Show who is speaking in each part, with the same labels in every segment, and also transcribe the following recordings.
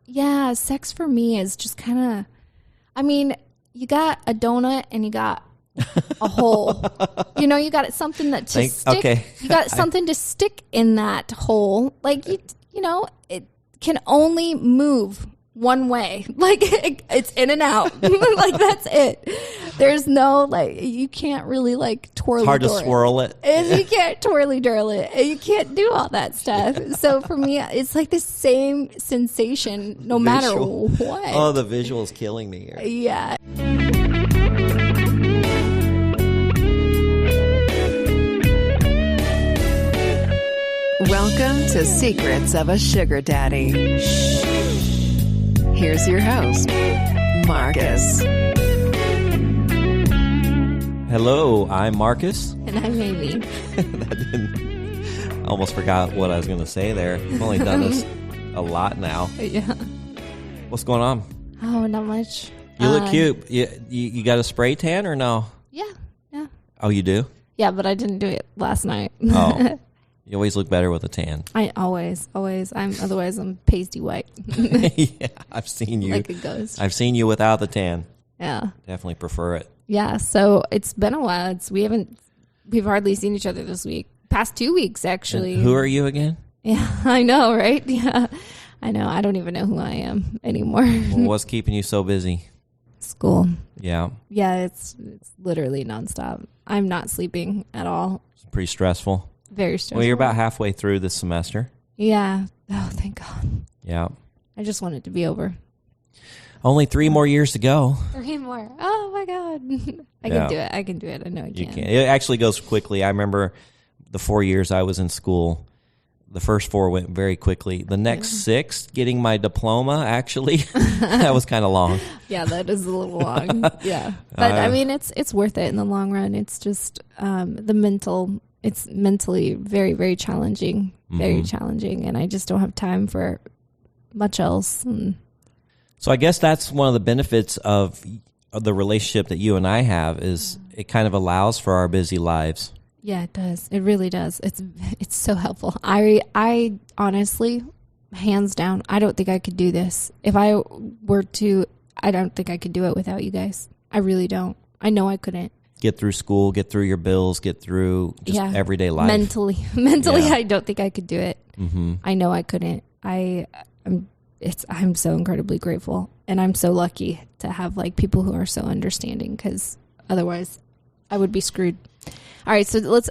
Speaker 1: Yeah, sex for me is just kind of, I mean, you got a donut and you got a hole. You know, you got something that to stick. Okay. You got something to stick in that hole. Like, you know, it can only move one way. Like, it's in and out. Like, that's it. There's no, like, you can't really, like, twirly.
Speaker 2: It's hard to swirl it.
Speaker 1: You can't twirly dirl it. You can't do all that stuff. So for me, it's like the same sensation no matter what.
Speaker 2: Oh, the visual is killing me here.
Speaker 1: Yeah.
Speaker 3: Welcome to Secrets of a Sugar Daddy. Here's your host, Marcus.
Speaker 2: Hello, I'm Marcus.
Speaker 1: And I'm Amy.
Speaker 2: I almost forgot what I was going to say there. I've only done this a lot now.
Speaker 1: Yeah.
Speaker 2: What's going on?
Speaker 1: Oh, not much.
Speaker 2: You look cute. You got a spray tan or no?
Speaker 1: Yeah.
Speaker 2: Oh, you do?
Speaker 1: Yeah, but I didn't do it last night.
Speaker 2: Oh. You always look better with a tan.
Speaker 1: I always. Otherwise, I'm pasty white.
Speaker 2: Yeah, I've seen you.
Speaker 1: Like a ghost.
Speaker 2: I've seen you without the tan.
Speaker 1: Yeah.
Speaker 2: Definitely prefer it.
Speaker 1: Yeah, so it's been a while. We've hardly seen each other this week. Past 2 weeks, actually.
Speaker 2: And who are you again?
Speaker 1: Yeah, I know, right? Yeah, I know. I don't even know who I am anymore.
Speaker 2: Well, what's keeping you so busy?
Speaker 1: School.
Speaker 2: Yeah.
Speaker 1: Yeah, it's literally nonstop. I'm not sleeping at all.
Speaker 2: It's pretty stressful.
Speaker 1: Very stressful.
Speaker 2: Well, you're about halfway through this semester.
Speaker 1: Yeah. Oh, thank God.
Speaker 2: Yeah.
Speaker 1: I just want it to be over.
Speaker 2: Only 3 more years to go.
Speaker 1: 3 more. Oh, my God. I can do it. I can do it. I know I can.
Speaker 2: You can. It actually goes quickly. I remember the 4 years I was in school. The first 4 went very quickly. The next 6, getting my diploma, actually, that was kind of long.
Speaker 1: Yeah, that is a little long. Yeah. But, I mean, it's worth it in the long run. It's just it's mentally very, very challenging. Very challenging. And I just don't have time for much else.
Speaker 2: So I guess that's one of the benefits of the relationship that you and I have is it kind of allows for our busy lives.
Speaker 1: Yeah, it does. It really does. It's so helpful. I honestly, hands down, I don't think I could do this. If I were to, I don't think I could do it without you guys. I really don't. I know I couldn't. Get
Speaker 2: through school, get through your bills, get through just everyday life.
Speaker 1: Mentally, I don't think I could do it. Mm-hmm. I know I couldn't. I'm so incredibly grateful, and I'm so lucky to have like people who are so understanding, because otherwise I would be screwed. All right, so let's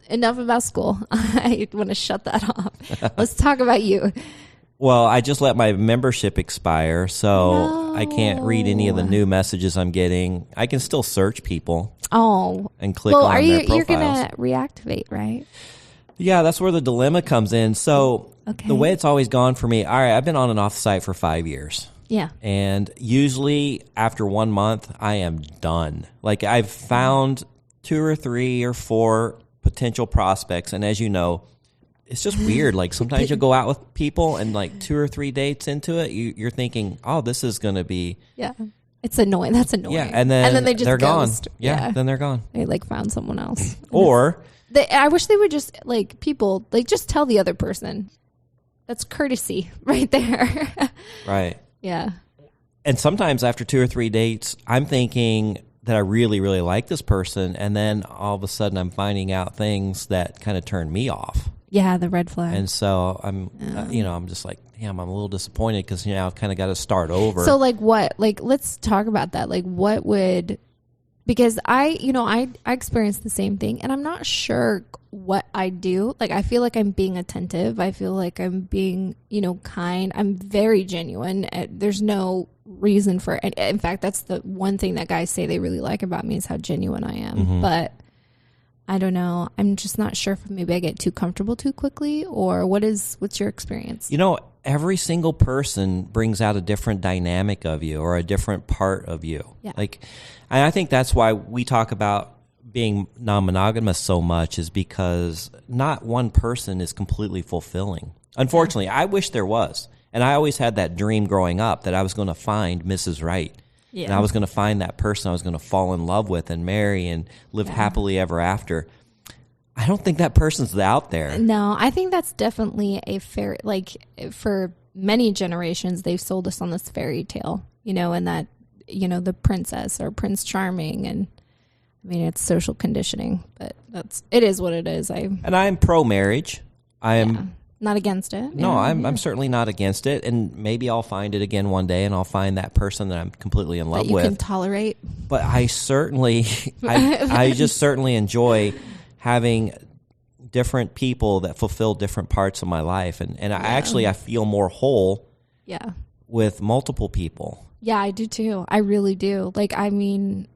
Speaker 1: enough about school. I want to shut that off. Let's talk about you.
Speaker 2: Well, I just let my membership expire, so I can't read any of the new messages I'm getting. I can still search people.
Speaker 1: Oh,
Speaker 2: and click on their profiles.
Speaker 1: You're gonna reactivate, right?
Speaker 2: Yeah, that's where the dilemma comes in. So the way it's always gone for me, all right, I've been on and off the site for 5 years.
Speaker 1: Yeah.
Speaker 2: And usually after 1 month, I am done. Like I've found 2 or 3 or 4 potential prospects. And as you know, it's just weird. Like sometimes you'll go out with people and like 2 or 3 dates into it, you're thinking, oh, this is going to be.
Speaker 1: Yeah. It's annoying. That's annoying.
Speaker 2: Yeah. And then they just they're ghost. Gone. Yeah. Then they're gone.
Speaker 1: They like found someone else.
Speaker 2: Or.
Speaker 1: I wish they would just like people like just tell the other person. That's courtesy right there.
Speaker 2: Right.
Speaker 1: Yeah.
Speaker 2: And sometimes after 2 or 3 dates, I'm thinking that I really, really like this person. And then all of a sudden I'm finding out things that kind of turn me off.
Speaker 1: Yeah. The red flag.
Speaker 2: And so I'm just like, damn, I'm a little disappointed because, I've kind of got to start over.
Speaker 1: So like what, like, let's talk about that. Like what would, because I experienced the same thing, and I'm not sure what I do. Like, I feel like I'm being attentive. I feel like I'm being, kind. I'm very genuine. There's no reason for it. In fact, that's the one thing that guys say they really like about me is how genuine I am. Mm-hmm. But I don't know. I'm just not sure if maybe I get too comfortable too quickly, or what's your experience?
Speaker 2: Every single person brings out a different dynamic of you or a different part of you.
Speaker 1: Yeah.
Speaker 2: And I think that's why we talk about being non-monogamous so much, is because not one person is completely fulfilling. Unfortunately, I wish there was. And I always had that dream growing up that I was going to find Mrs. Right. Yeah. And I was going to find that person I was going to fall in love with and marry and live happily ever after. I don't think that person's out there.
Speaker 1: No, I think that's definitely a fair, like, for many generations, they've sold us on this fairy tale, and that, the princess or Prince Charming. And I mean, it's social conditioning, but it is what it is.
Speaker 2: And I'm pro-marriage. I am
Speaker 1: not against it.
Speaker 2: No, I'm certainly not against it. And maybe I'll find it again one day and I'll find that person that I'm completely in love
Speaker 1: that you
Speaker 2: with.
Speaker 1: can tolerate.
Speaker 2: But I certainly, I just certainly enjoy having different people that fulfill different parts of my life. And I feel more whole with multiple people.
Speaker 1: Yeah, I do too. I really do. Between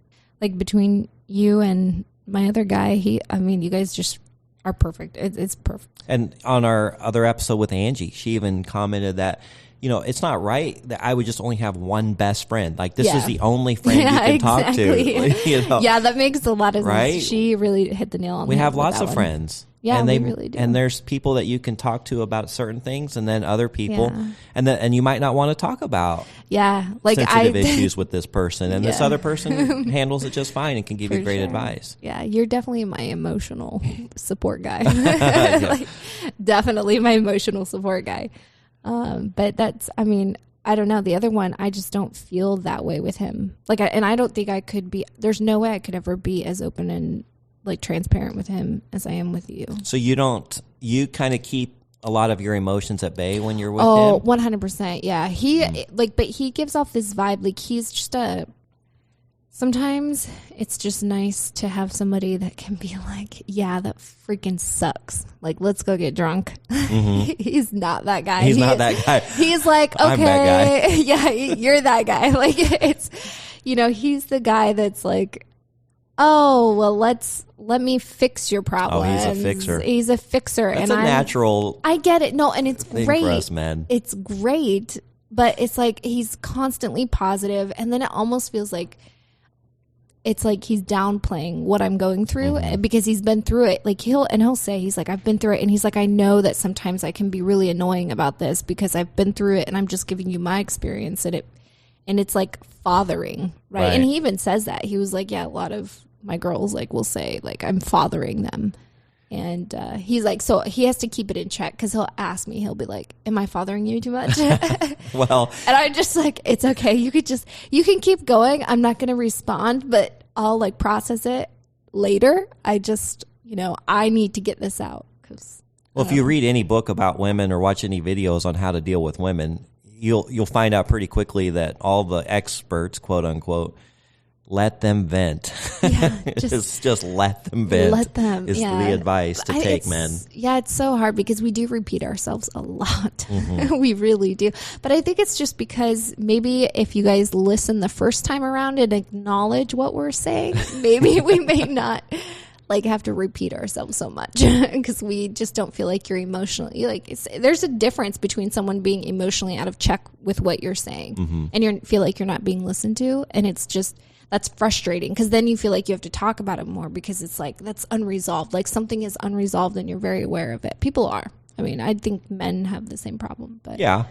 Speaker 1: you and my other guy, you guys just are perfect. It's perfect.
Speaker 2: And on our other episode with Angie, she even commented that, it's not right that I would just only have one best friend. Like, this is the only friend you can talk to.
Speaker 1: Yeah, that makes a lot of sense.
Speaker 2: Right?
Speaker 1: She really hit the nail on the head.
Speaker 2: We have
Speaker 1: with
Speaker 2: lots
Speaker 1: that
Speaker 2: of
Speaker 1: one.
Speaker 2: friends.
Speaker 1: Yeah,
Speaker 2: and
Speaker 1: we really do.
Speaker 2: And there's people that you can talk to about certain things, and then other people, and you might not want to talk about sensitive issues with this person, and this other person handles it just fine and can give you great advice. Yeah,
Speaker 1: you're definitely my emotional support guy. Definitely my emotional support guy. But I don't know. The other one, I just don't feel that way with him. And I don't think I could be. There's no way I could ever be as open and transparent with him as I am with you.
Speaker 2: So you kind of keep a lot of your emotions at bay when you're with him?
Speaker 1: 100%. Yeah. But he gives off this vibe. He's just sometimes it's just nice to have somebody that can be like, yeah, that freaking sucks. Let's go get drunk. Mm-hmm. He's not that guy.
Speaker 2: He's not that guy.
Speaker 1: He's like, okay. I'm that guy. Yeah, you're that guy. It's, he's the guy that's like, oh, well, let me fix your problem.
Speaker 2: Oh, he's a fixer.
Speaker 1: He's a fixer.
Speaker 2: That's natural.
Speaker 1: I get it. No, and it's great.
Speaker 2: For us men.
Speaker 1: It's great, but it's he's constantly positive, and then it almost feels like it's like he's downplaying what I'm going through because he's been through it. He'll say, he's like, I've been through it, and he's like, I know that sometimes I can be really annoying about this because I've been through it, and I'm just giving you my experience, and it's fathering, right? And he even says that. He was like, yeah, a lot of my girls will say I'm fathering them, and he's like, so he has to keep it in check because he'll ask me, he'll be like, am I fathering you too much?
Speaker 2: Well,
Speaker 1: and I'm just like, it's okay, you can keep going, I'm not going to respond, but I'll process it later. I just I need to get this out because
Speaker 2: if you read any book about women or watch any videos on how to deal with women, you'll find out pretty quickly that all the experts, quote unquote, let them vent. Yeah, just let them vent.
Speaker 1: Let them.
Speaker 2: Is the advice to take, men.
Speaker 1: Yeah, it's so hard because we do repeat ourselves a lot. Mm-hmm. We really do. But I think it's just because maybe if you guys listen the first time around and acknowledge what we're saying, maybe we may not have to repeat ourselves so much because we just don't feel like you're emotionally there's a difference between someone being emotionally out of check with what you're saying and you feel like you're not being listened to, and it's just that's frustrating because then you feel like you have to talk about it more because it's that's unresolved. Something is unresolved and you're very aware of it. People are. I think men have the same problem, but
Speaker 2: yeah,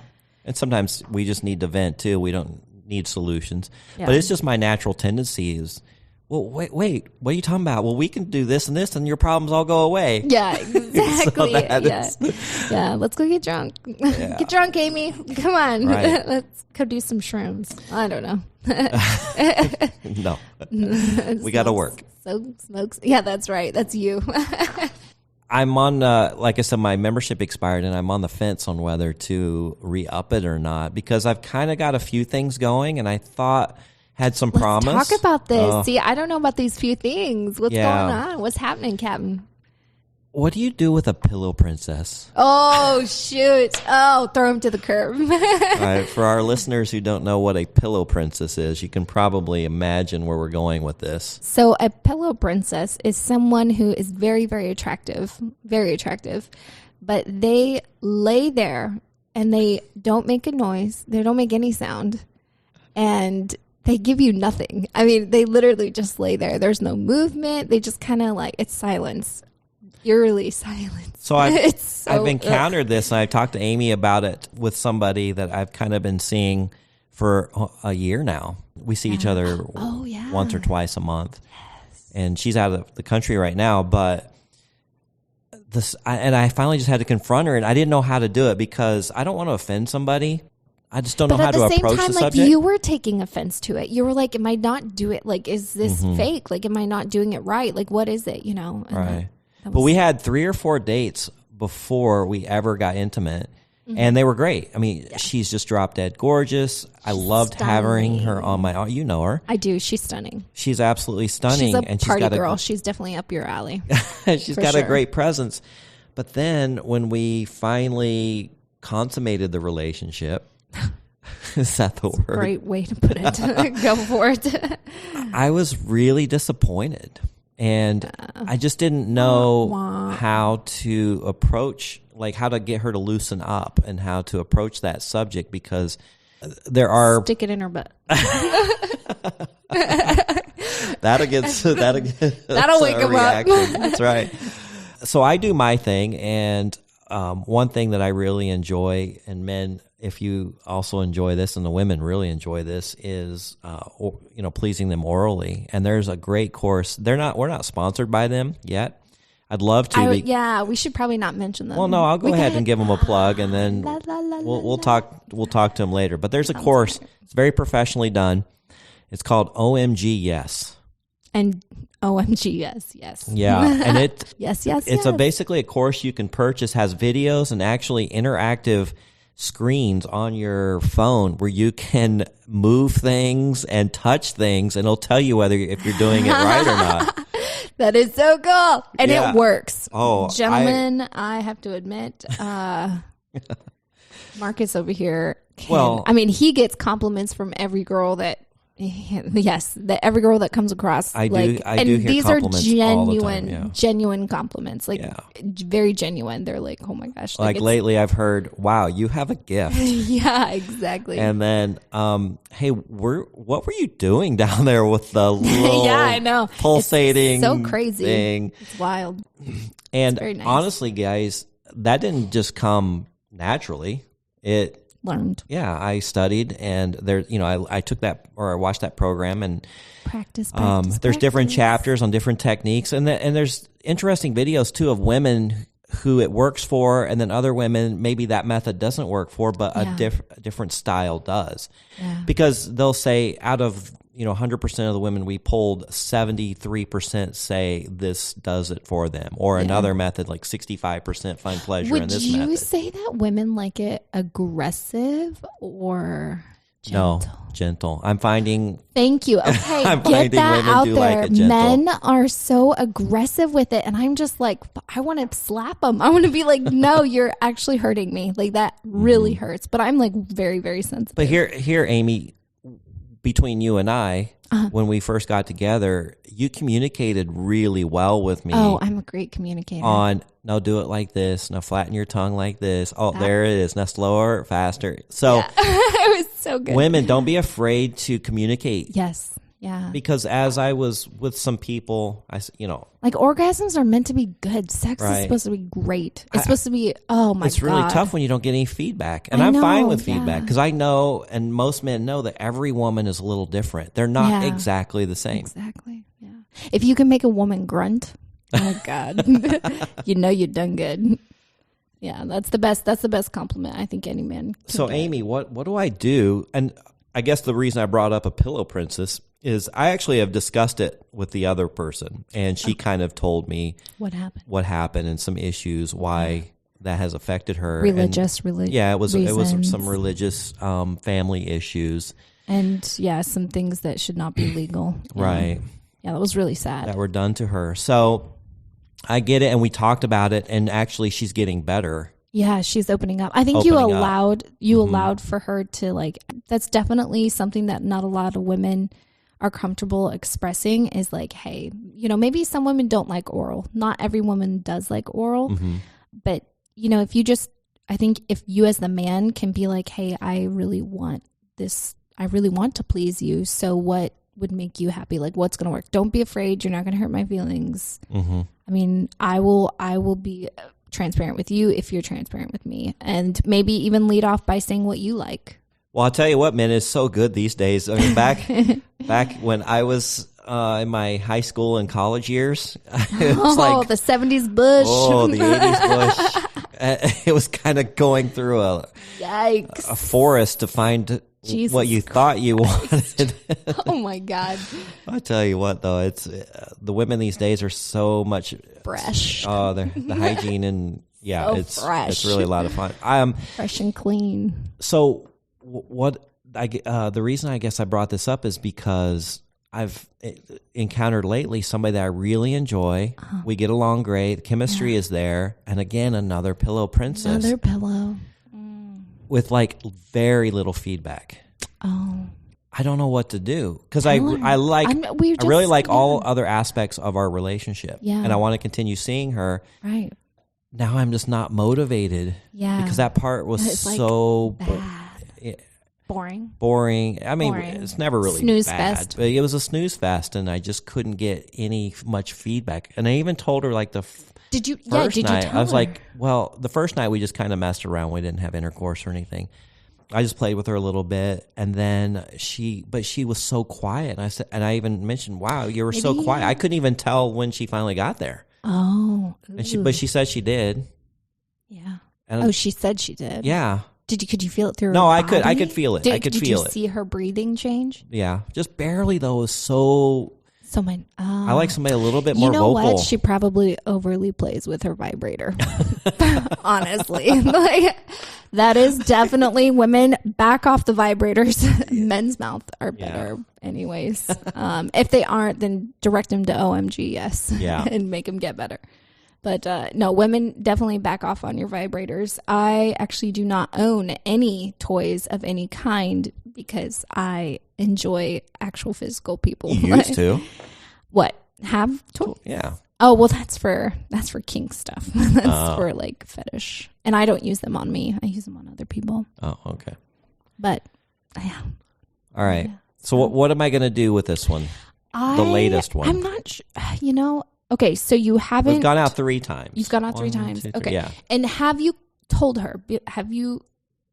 Speaker 2: and sometimes we just need to vent too. We don't need solutions, but it's just my natural tendency is, well, wait, what are you talking about? Well, we can do this and this, and your problems all go away.
Speaker 1: Yeah, exactly. Yeah, let's go get drunk. Yeah. Get drunk, Amy. Come on. Right. Let's go do some shrooms. I don't know.
Speaker 2: No. We got to work.
Speaker 1: Smokes. Yeah, that's right. That's you.
Speaker 2: I'm on, like I said, my membership expired, and I'm on the fence on whether to re-up it or not because I've kind of got a few things going, and I thought... had some promise.
Speaker 1: Let's talk about this. See, I don't know about these few things. What's going on? What's happening, Captain?
Speaker 2: What do you do with a pillow princess?
Speaker 1: Oh, shoot. Oh, throw him to the curb.
Speaker 2: All right, for our listeners who don't know what a pillow princess is, you can probably imagine where we're going with this.
Speaker 1: So a pillow princess is someone who is very, very attractive, but they lay there and they don't make a noise. They don't make any sound. And they give you nothing. They literally just lay there. There's no movement. They just kind of it's silence. Eerily silence.
Speaker 2: So I've encountered this, and I've talked to Amy about it with somebody that I've kind of been seeing for a year now. We see each other once or twice a month. Yes. And she's out of the country right now, but and I finally just had to confront her, and I didn't know how to do it because I don't want to offend somebody. I just don't know how to approach the subject. But at the same time, like,
Speaker 1: you were taking offense to it. You were like, am I not doing it? Like, is this fake? Like, am I not doing it right? Like, what is it? You know? And
Speaker 2: right. But we had 3 or 4 dates before we ever got intimate. And they were great. I mean, she's just drop dead gorgeous. I loved having her on my. You know her.
Speaker 1: I do. She's stunning.
Speaker 2: She's absolutely stunning.
Speaker 1: She's a party girl. She's definitely up your alley.
Speaker 2: She's got a great presence. But then when we finally consummated the relationship, is that the word?
Speaker 1: Great way to put it. Go for it.
Speaker 2: I was really disappointed. And I just didn't know how to approach, like how to get her to loosen up and how to approach that subject because there are...
Speaker 1: Stick it in her butt.
Speaker 2: That'll
Speaker 1: wake him up.
Speaker 2: That's right. So I do my thing, and one thing that I really enjoy, and men, if you also enjoy this, and the women really enjoy this, is pleasing them orally. And there's a great course. We're not sponsored by them yet. I'd love to.
Speaker 1: We should probably not mention them.
Speaker 2: Well, no, I'll go ahead and give them a plug, and then we'll talk to them later. But there's a course. It's very professionally done. It's called OMGYes.
Speaker 1: And OMGYes, yes.
Speaker 2: Yeah, and it
Speaker 1: it's
Speaker 2: basically a course you can purchase, has videos and actually interactive screens on your phone where you can move things and touch things, and it'll tell you if you're doing it right or not.
Speaker 1: That is so cool, and it works.
Speaker 2: Oh,
Speaker 1: gentlemen, I have to admit, Marcus over here. He gets compliments from every girl that. Yes, every girl that comes across.
Speaker 2: I do hear
Speaker 1: these are
Speaker 2: genuine,
Speaker 1: genuine compliments. Very genuine. They're like, oh my gosh.
Speaker 2: Like lately, I've heard, "Wow, you have a gift."
Speaker 1: Yeah, exactly.
Speaker 2: And then, hey, what were you doing down there with the little
Speaker 1: I know,
Speaker 2: pulsating,
Speaker 1: it's so crazy
Speaker 2: thing?
Speaker 1: It's wild.
Speaker 2: And
Speaker 1: it's nice.
Speaker 2: Honestly, guys, that didn't just come naturally. It
Speaker 1: learned.
Speaker 2: Yeah, I studied, and there, I took that, or I watched that program, and
Speaker 1: practice.
Speaker 2: There's different chapters on different techniques, and there's interesting videos too of women who it works for, and then other women maybe that method doesn't work for, but a different style does.
Speaker 1: Yeah.
Speaker 2: Because they'll say out of 100% of the women we polled, 73% say this does it for them, or another method like 65% find pleasure in this method.
Speaker 1: Would you say that women like it aggressive or gentle?
Speaker 2: No, gentle. I'm finding.
Speaker 1: Thank you. Okay,
Speaker 2: I'm
Speaker 1: get
Speaker 2: finding
Speaker 1: that
Speaker 2: women
Speaker 1: out
Speaker 2: do
Speaker 1: there.
Speaker 2: like it gentle.
Speaker 1: Men are so aggressive with it, and I'm just like, I want to slap them. I want to be like, no, you're actually hurting me. Like that really hurts. But I'm like very, very sensitive.
Speaker 2: But here, Amy. Between you and I, when we first got together, you communicated really well with me.
Speaker 1: Oh, I'm a great communicator.
Speaker 2: No, do it like this. Now flatten your tongue like this. Oh, there it is. Now slower, faster. So
Speaker 1: it was so good.
Speaker 2: Women, don't be afraid to communicate.
Speaker 1: Yes. Yeah.
Speaker 2: Because as I was with some people,
Speaker 1: like orgasms are meant to be good. Sex is supposed to be great. It's supposed to be, oh my God.
Speaker 2: It's really tough when you don't get any feedback. And I'm fine with feedback because I know, and most men know, that every woman is a little different. They're not exactly the same.
Speaker 1: Exactly. Yeah. If you can make a woman grunt, oh God, you've done good. Yeah, that's the best compliment I think any man can
Speaker 2: So
Speaker 1: get.
Speaker 2: Amy, what do I do? And I guess the reason I brought up a pillow princess is I actually have discussed it with the other person, and she kind of told me what happened and some issues, why that has affected her.
Speaker 1: Religious.
Speaker 2: Yeah, it was some religious family issues.
Speaker 1: And some things that should not be legal.
Speaker 2: Right.
Speaker 1: Yeah, that was really sad.
Speaker 2: That were done to her. So I get it, and we talked about it, and actually she's getting better.
Speaker 1: Yeah, she's opening up. I think you allowed for her to that's definitely something that not a lot of women are comfortable expressing, is like, hey, maybe some women don't like oral. Not every woman does like oral. But, if you I think if you as the man can be like, hey, I really want this. I really want to please you. So what would make you happy? Like, what's going to work? Don't be afraid. You're not going to hurt my feelings. I mean, I will be transparent with you if you're transparent with me, and maybe even lead off by saying what you like.
Speaker 2: Well, I'll tell you what, man, it's so good these days. I mean, back when I was in my high school and college years. It was like
Speaker 1: the 70s bush.
Speaker 2: Oh, the 80s bush. It was kind of going through a
Speaker 1: Yikes.
Speaker 2: forest to find
Speaker 1: Jesus
Speaker 2: what you thought you wanted.
Speaker 1: Oh my God.
Speaker 2: I tell you what, though, it's the women these days are so much
Speaker 1: Fresh.
Speaker 2: Oh, the hygiene and
Speaker 1: So fresh.
Speaker 2: it's really a lot of fun.
Speaker 1: Fresh and clean.
Speaker 2: So what the reason I guess I brought this up is because I've encountered lately somebody that I really enjoy. We get along great. The chemistry is there. And again, another pillow princess.
Speaker 1: Another pillow.
Speaker 2: With like very little feedback.
Speaker 1: Oh.
Speaker 2: I don't know what to do because I really like all other aspects of our relationship.
Speaker 1: Yeah.
Speaker 2: And I want to continue seeing her.
Speaker 1: Right.
Speaker 2: Now I'm just not motivated.
Speaker 1: Yeah.
Speaker 2: Because that part was
Speaker 1: It's
Speaker 2: so
Speaker 1: bad. Boring.
Speaker 2: boring. I mean,
Speaker 1: Boring.
Speaker 2: it's never really
Speaker 1: Snooze
Speaker 2: bad,
Speaker 1: fest.
Speaker 2: but it was a snooze fest, and I just couldn't get much feedback. And I even told her like the
Speaker 1: Did you
Speaker 2: first night,
Speaker 1: tell
Speaker 2: I was
Speaker 1: her?
Speaker 2: like, well, the first night we just kind of messed around. We didn't have intercourse or anything. I just played with her a little bit, and then she was so quiet. And I even mentioned, wow, you were so quiet. I couldn't even tell when she finally got there.
Speaker 1: Oh.
Speaker 2: And but she said she did.
Speaker 1: Yeah.
Speaker 2: And
Speaker 1: she said she did.
Speaker 2: Yeah.
Speaker 1: Could you feel it through
Speaker 2: No,
Speaker 1: her
Speaker 2: I
Speaker 1: body?
Speaker 2: could feel it. I could feel
Speaker 1: Did
Speaker 2: it.
Speaker 1: you see her breathing change?
Speaker 2: Yeah. Just barely, though. It was so... I like somebody a little bit more vocal.
Speaker 1: What? She probably overly plays with her vibrator. Honestly. Like, that is definitely women back off the vibrators. Men's mouth are better anyways. If they aren't, then direct them to OMGYes and make them get better. But no, women definitely back off on your vibrators. I actually do not own any toys of any kind because I enjoy actual physical people.
Speaker 2: You used to.
Speaker 1: What? Have toys?
Speaker 2: Yeah.
Speaker 1: Oh, well, that's for kink stuff. That's for like fetish. And I don't use them on me. I use them on other people.
Speaker 2: Oh, okay.
Speaker 1: But yeah.
Speaker 2: All right. Yeah. So what am I going to do with this one? The latest one.
Speaker 1: I'm not sure. Okay, so you haven't...
Speaker 2: We've gone out 3 times.
Speaker 1: You've gone out 3 times.
Speaker 2: 2, 3,
Speaker 1: okay.
Speaker 2: Yeah.
Speaker 1: And have you told her? Have you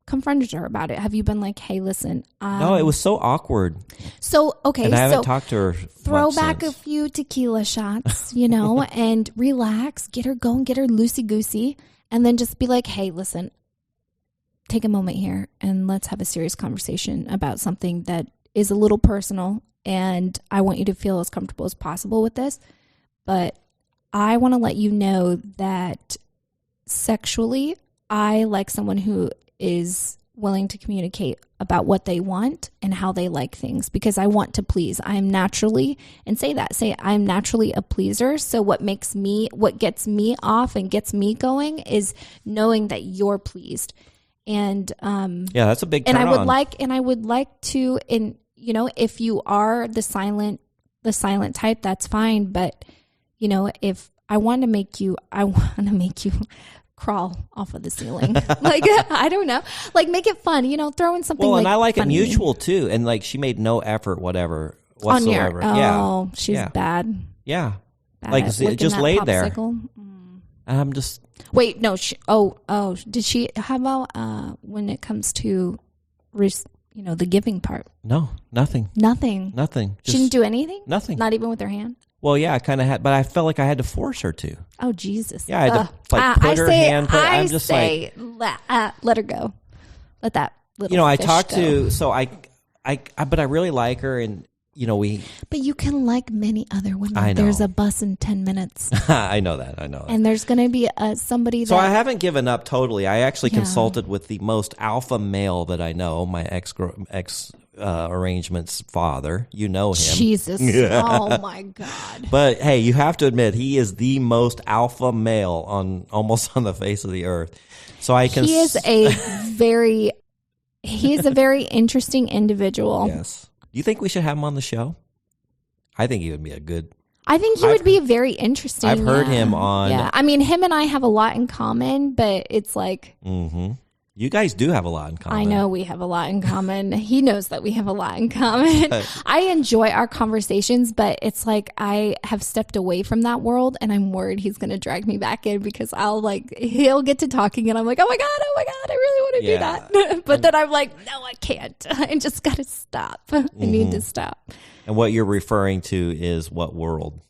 Speaker 1: confronted her about it? Have you been like, hey, listen...
Speaker 2: no, it was so awkward.
Speaker 1: So, okay.
Speaker 2: And I haven't talked to her
Speaker 1: throw back
Speaker 2: since.
Speaker 1: a few tequila shots, and relax. Get her going. Get her loosey-goosey. And then just be like, hey, listen, take a moment here and let's have a serious conversation about something that is a little personal. And I want you to feel as comfortable as possible with this. But I want to let you know that sexually, I like someone who is willing to communicate about what they want and how they like things because I want to please. I'm naturally, and say I'm naturally a pleaser. So what gets me off and gets me going is knowing that you're pleased. And
Speaker 2: that's a big turn
Speaker 1: and I would
Speaker 2: on.
Speaker 1: like to, if you are the silent type, that's fine. But if I want to make you crawl off of the ceiling. Like, I don't know. Like, make it fun, throw in something
Speaker 2: and I like
Speaker 1: funny.
Speaker 2: it mutual, too. And, like, she made no effort, whatsoever.
Speaker 1: She's bad.
Speaker 2: Yeah.
Speaker 1: Bad
Speaker 2: like,
Speaker 1: it
Speaker 2: just laid there.
Speaker 1: And
Speaker 2: I'm just...
Speaker 1: Wait, no. Did she, how about when it comes to, the giving part?
Speaker 2: No, nothing.
Speaker 1: Nothing.
Speaker 2: Just,
Speaker 1: she didn't do anything?
Speaker 2: Nothing.
Speaker 1: Not even with her hand?
Speaker 2: Well, yeah, I kind of had, but I felt like I had to force her to.
Speaker 1: Oh, Jesus.
Speaker 2: Yeah, I had to put her hand. I'm just like,
Speaker 1: let her go. Let that little.
Speaker 2: I
Speaker 1: fish
Speaker 2: talked
Speaker 1: go.
Speaker 2: but I really like her, and we.
Speaker 1: But you can like many other women.
Speaker 2: I know.
Speaker 1: There's a bus in 10 mintes.
Speaker 2: I know that.
Speaker 1: And there's going to be somebody.
Speaker 2: So I haven't given up totally. I actually consulted with the most alpha male that I know, my ex arrangement's father. You know him.
Speaker 1: Jesus. Oh my God.
Speaker 2: But hey, you have to admit he is the most alpha male almost on the face of the earth. So I can.
Speaker 1: He is a very interesting individual.
Speaker 2: Yes. Do you think we should have him on the show? I think he would be a good.
Speaker 1: I think he would be very interesting.
Speaker 2: I've heard him on.
Speaker 1: Yeah, I mean, him and I have a lot in common, but it's like.
Speaker 2: Mm-hmm. You guys do have a lot in common.
Speaker 1: I know we have a lot in common. He knows that we have a lot in common. I enjoy our conversations, but it's like I have stepped away from that world, and I'm worried he's going to drag me back in because he'll get to talking, and I'm like, oh my God, I really want to do that. But then I'm like, no, I can't. I just got to stop. I need to stop.
Speaker 2: And what you're referring to is what world?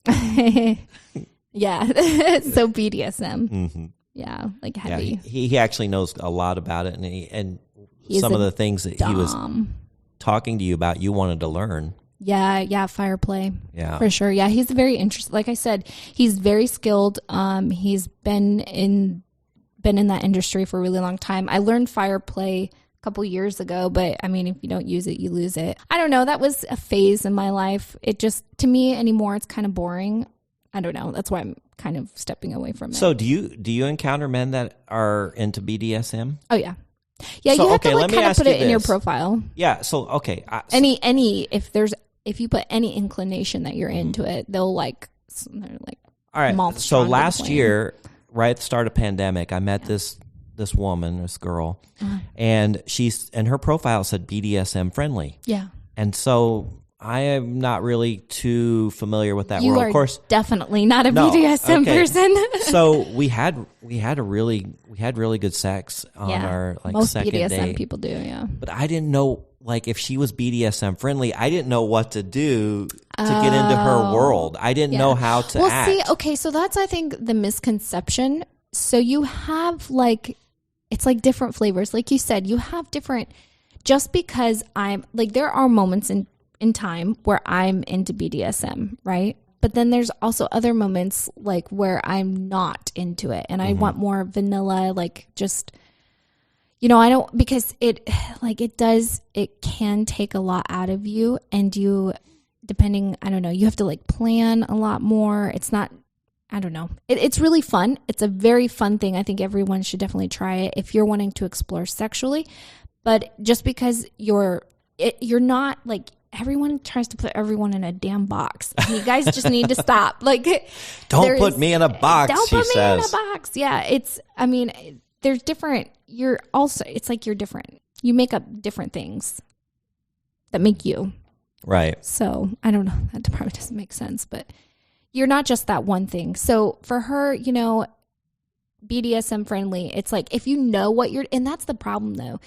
Speaker 1: Yeah. So BDSM.
Speaker 2: Mm-hmm.
Speaker 1: Yeah, like heavy.
Speaker 2: Yeah, he actually knows a lot about it, and some of the things that he was talking to you about, you wanted to learn.
Speaker 1: Yeah, fire play.
Speaker 2: Yeah,
Speaker 1: for sure. Yeah, he's very interested. Like I said, he's very skilled. He's been in that industry for a really long time. I learned fire play a couple years ago, but I mean, if you don't use it, you lose it. I don't know. That was a phase in my life. It just, to me anymore, it's kind of boring. I don't know. That's why I'm kind of stepping away from it.
Speaker 2: So do you encounter men that are into BDSM?
Speaker 1: Oh yeah. Yeah,
Speaker 2: so,
Speaker 1: you have to
Speaker 2: let me
Speaker 1: kind of
Speaker 2: ask
Speaker 1: put
Speaker 2: you
Speaker 1: it in your
Speaker 2: this.
Speaker 1: profile.
Speaker 2: Yeah, so okay.
Speaker 1: If you put any inclination that you're into it, they're like
Speaker 2: all right.
Speaker 1: moths
Speaker 2: So
Speaker 1: drawn to the
Speaker 2: last
Speaker 1: flame.
Speaker 2: year, right at the start of pandemic, I met this woman, this girl, and her profile said BDSM friendly.
Speaker 1: Yeah.
Speaker 2: And so I am not really too familiar with that
Speaker 1: You
Speaker 2: world.
Speaker 1: are
Speaker 2: Of course,
Speaker 1: definitely not a
Speaker 2: No,
Speaker 1: BDSM
Speaker 2: okay.
Speaker 1: person.
Speaker 2: So we had really good sex on our
Speaker 1: most
Speaker 2: second
Speaker 1: BDSM
Speaker 2: date.
Speaker 1: people do. Yeah.
Speaker 2: But I didn't know if she was BDSM friendly. I didn't know what to do to get into her world. I didn't know how to act.
Speaker 1: See, okay, so that's I think the misconception. So you have it's like different flavors. Like you said, you have different. Just because I'm there are moments in time where I'm into BDSM, right? But then there's also other moments where I'm not into it and I want more vanilla, just, I don't, because it can take a lot out of you, and you have to plan a lot more. It's not, I don't know. It's really fun. It's a very fun thing. I think everyone should definitely try it if you're wanting to explore sexually. But just because you're not everyone tries to put everyone in a damn box. And you guys just need to stop.
Speaker 2: Don't put me in a box,
Speaker 1: Don't
Speaker 2: she
Speaker 1: put me in
Speaker 2: says.
Speaker 1: a box. Yeah, there's different. It's you're different. You make up different things that make you.
Speaker 2: Right.
Speaker 1: So I don't know. That probably doesn't make sense, but you're not just that one thing. So for her, BDSM friendly, it's if you know what you're, and that's the problem though,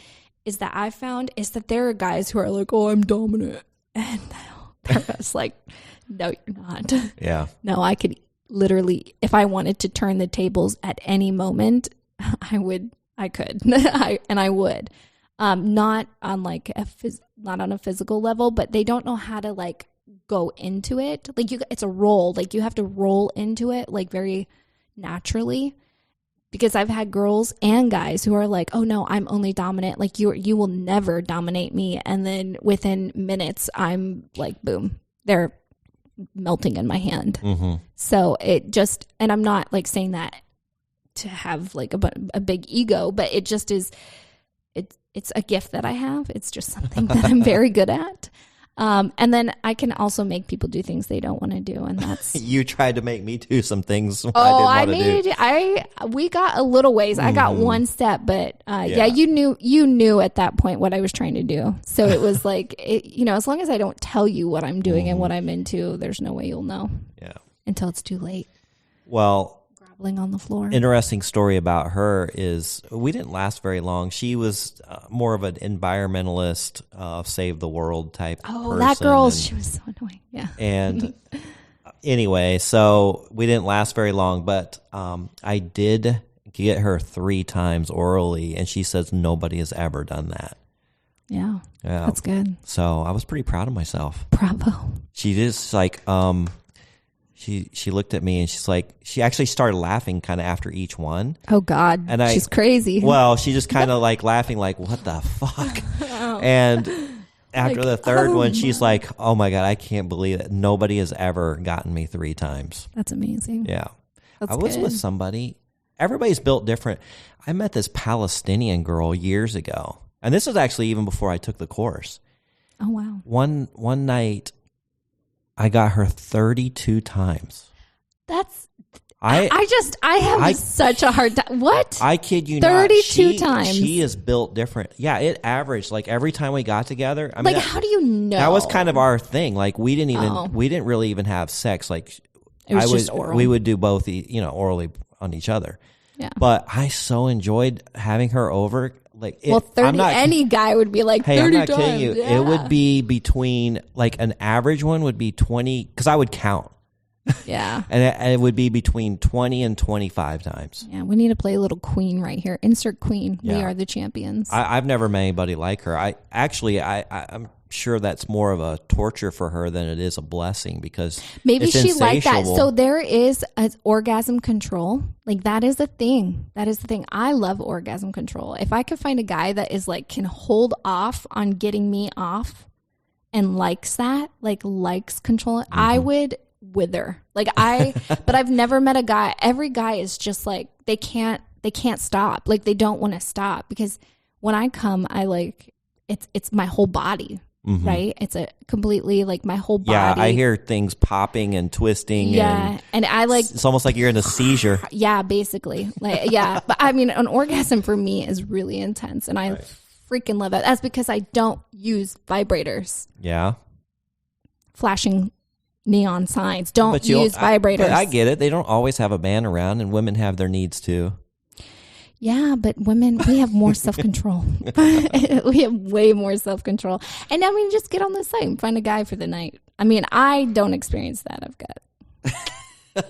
Speaker 1: is that I found is that there are guys who are oh, I'm dominant. And they're just no, you're not.
Speaker 2: Yeah.
Speaker 1: No, I could literally, if I wanted to turn the tables at any moment, I could, and I would. Not on not on a physical level, but they don't know how to go into it. It's a role. You have to roll into it very naturally. Because I've had girls and guys who are oh no, I'm only dominant. You will never dominate me. And then within minutes, I'm boom, they're melting in my hand. Mm-hmm. So it just, and I'm not saying that to have a big ego, but it just is, it's a gift that I have. It's just something that I'm very good at. And then I can also make people do things they don't want to do, and that's
Speaker 2: you tried to make me do some things I didn't want to do.
Speaker 1: We got a little ways. I got one step, but you knew at that point what I was trying to do. So it was as long as I don't tell you what I'm doing and what I'm into, there's no way you'll know. Yeah, until it's too late.
Speaker 2: Well,
Speaker 1: on the floor.
Speaker 2: Interesting story about her is we didn't last very long. She was more of an environmentalist, save the world type person.
Speaker 1: That girl, she was so annoying. Yeah.
Speaker 2: And anyway, so we didn't last very long, but I did get her 3 times orally, and she says nobody has ever done that.
Speaker 1: Yeah. That's good.
Speaker 2: So I was pretty proud of myself.
Speaker 1: Bravo.
Speaker 2: She just She looked at me and she actually started laughing kind of after each one.
Speaker 1: Oh God. And she's crazy.
Speaker 2: Well, she just kind of laughing what the fuck? And after the third one, she's oh my God, I can't believe it. Nobody has ever gotten me 3 times.
Speaker 1: That's amazing.
Speaker 2: Yeah.
Speaker 1: That's
Speaker 2: I was with somebody. Everybody's built different. I met this Palestinian girl years ago. And this was actually even before I took the course.
Speaker 1: Oh wow.
Speaker 2: One night, I got her 32 times.
Speaker 1: I have such a hard time. What?
Speaker 2: I kid you
Speaker 1: 32
Speaker 2: not.
Speaker 1: times.
Speaker 2: She is built different. Yeah, it averaged like every time we got together. I mean,
Speaker 1: like, how do you know?
Speaker 2: That was kind of our thing. Like we didn't really even have sex. Like
Speaker 1: it was just oral.
Speaker 2: We would do both, orally on each other.
Speaker 1: Yeah.
Speaker 2: But I so enjoyed having her over. Like,
Speaker 1: any guy would be like, 30
Speaker 2: I'm not
Speaker 1: times.
Speaker 2: kidding you.
Speaker 1: Yeah.
Speaker 2: It would be between, like, an average one would be 20, because I would count.
Speaker 1: Yeah.
Speaker 2: and it would be between 20 and 25 times.
Speaker 1: Yeah, we need to play a little queen right here. Insert queen. Yeah. We are the champions.
Speaker 2: I've never met anybody like her. I'm sure that's more of a torture for her than it is a blessing, because
Speaker 1: maybe
Speaker 2: it's
Speaker 1: she liked that.
Speaker 2: insatiable.
Speaker 1: So there is orgasm control. Like, that is a thing. That is the thing. I love orgasm control. If I could find a guy that is like, can hold off on getting me off and likes that, like likes control it, I would wither. Like but I've never met a guy. Every guy is just like, they can't stop. Like, they don't want to stop, because when I come, I like, it's my whole body. Mm-hmm. Right? It's a completely like my whole body.
Speaker 2: Yeah, I hear things popping and twisting.
Speaker 1: Yeah, and I like,
Speaker 2: it's almost like you're in a seizure.
Speaker 1: Yeah, basically. Like, yeah, but I mean, an orgasm for me is really intense, and I freaking love that. That's because I don't use vibrators.
Speaker 2: Yeah,
Speaker 1: flashing neon signs. Don't use vibrators.
Speaker 2: But I get it. They don't always have a man around, and women have their needs too.
Speaker 1: Yeah, but women, we have more self-control. We have way more self-control. And I mean, just get on the site and find a guy for the night. I mean, I don't experience that.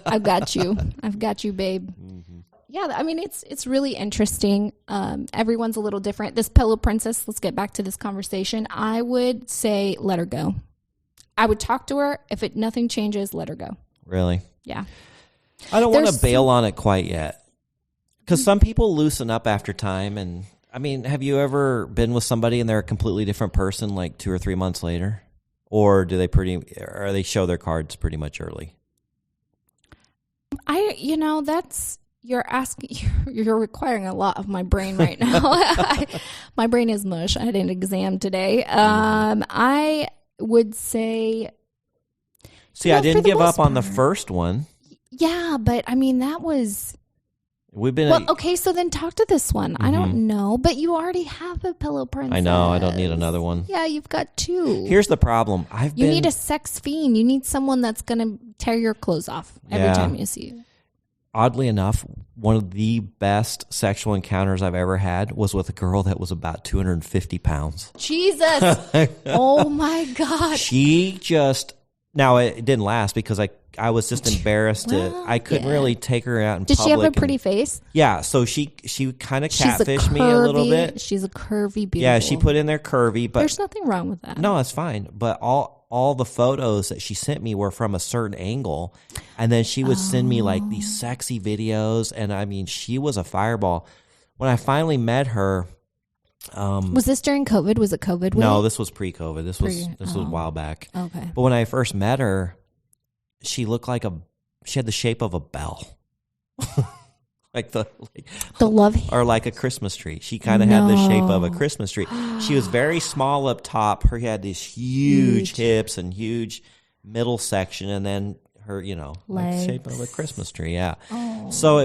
Speaker 1: I've got you. I've got you, babe. Mm-hmm. Yeah, I mean, it's really interesting. Everyone's a little different. This pillow princess, let's get back to this conversation. I would say let her go. I would talk to her. If nothing changes, let her go.
Speaker 2: Really?
Speaker 1: Yeah.
Speaker 2: I don't want to bail on it quite yet. Because some people loosen up after time. And I mean, have you ever been with somebody and they're a completely different person like 2 or 3 months later? Or do they show their cards pretty much early? You're requiring a lot of my brain right now. My brain is mush. I had an exam today. I would say. See, I didn't give up on the first one.
Speaker 1: Yeah, but I mean, that was.
Speaker 2: We've been
Speaker 1: okay, so then talk to this one. Mm-hmm. I don't know, but you already have a pillow princess.
Speaker 2: I know, I don't need another one.
Speaker 1: Yeah, you've got 2.
Speaker 2: Here's the problem. You
Speaker 1: need a sex fiend. You need someone that's going to tear your clothes off every time you see you.
Speaker 2: Oddly enough, one of the best sexual encounters I've ever had was with a girl that was about 250 pounds.
Speaker 1: Jesus. Oh my God.
Speaker 2: Now it didn't last because I was just embarrassed I couldn't really take her out in public.
Speaker 1: Did she have a pretty face?
Speaker 2: Yeah, so she kind of catfished me a little bit.
Speaker 1: She's a curvy, beautiful.
Speaker 2: Yeah, she put in there curvy, but
Speaker 1: there's nothing wrong with that.
Speaker 2: No, it's fine. But all the photos that she sent me were from a certain angle, and then she would send me like these sexy videos, and I mean, she was a fireball. When I finally met her,
Speaker 1: was this during COVID? Was it COVID?
Speaker 2: No, this was pre-COVID. This was a while back.
Speaker 1: Okay.
Speaker 2: But when I first met her, she looked like she had the shape of a bell. like the
Speaker 1: love
Speaker 2: or like a Christmas tree. She kind of had the shape of a Christmas tree. She was very small up top. Her had these huge hips and huge middle section, and then her, like the shape of a Christmas tree. Yeah. Oh. So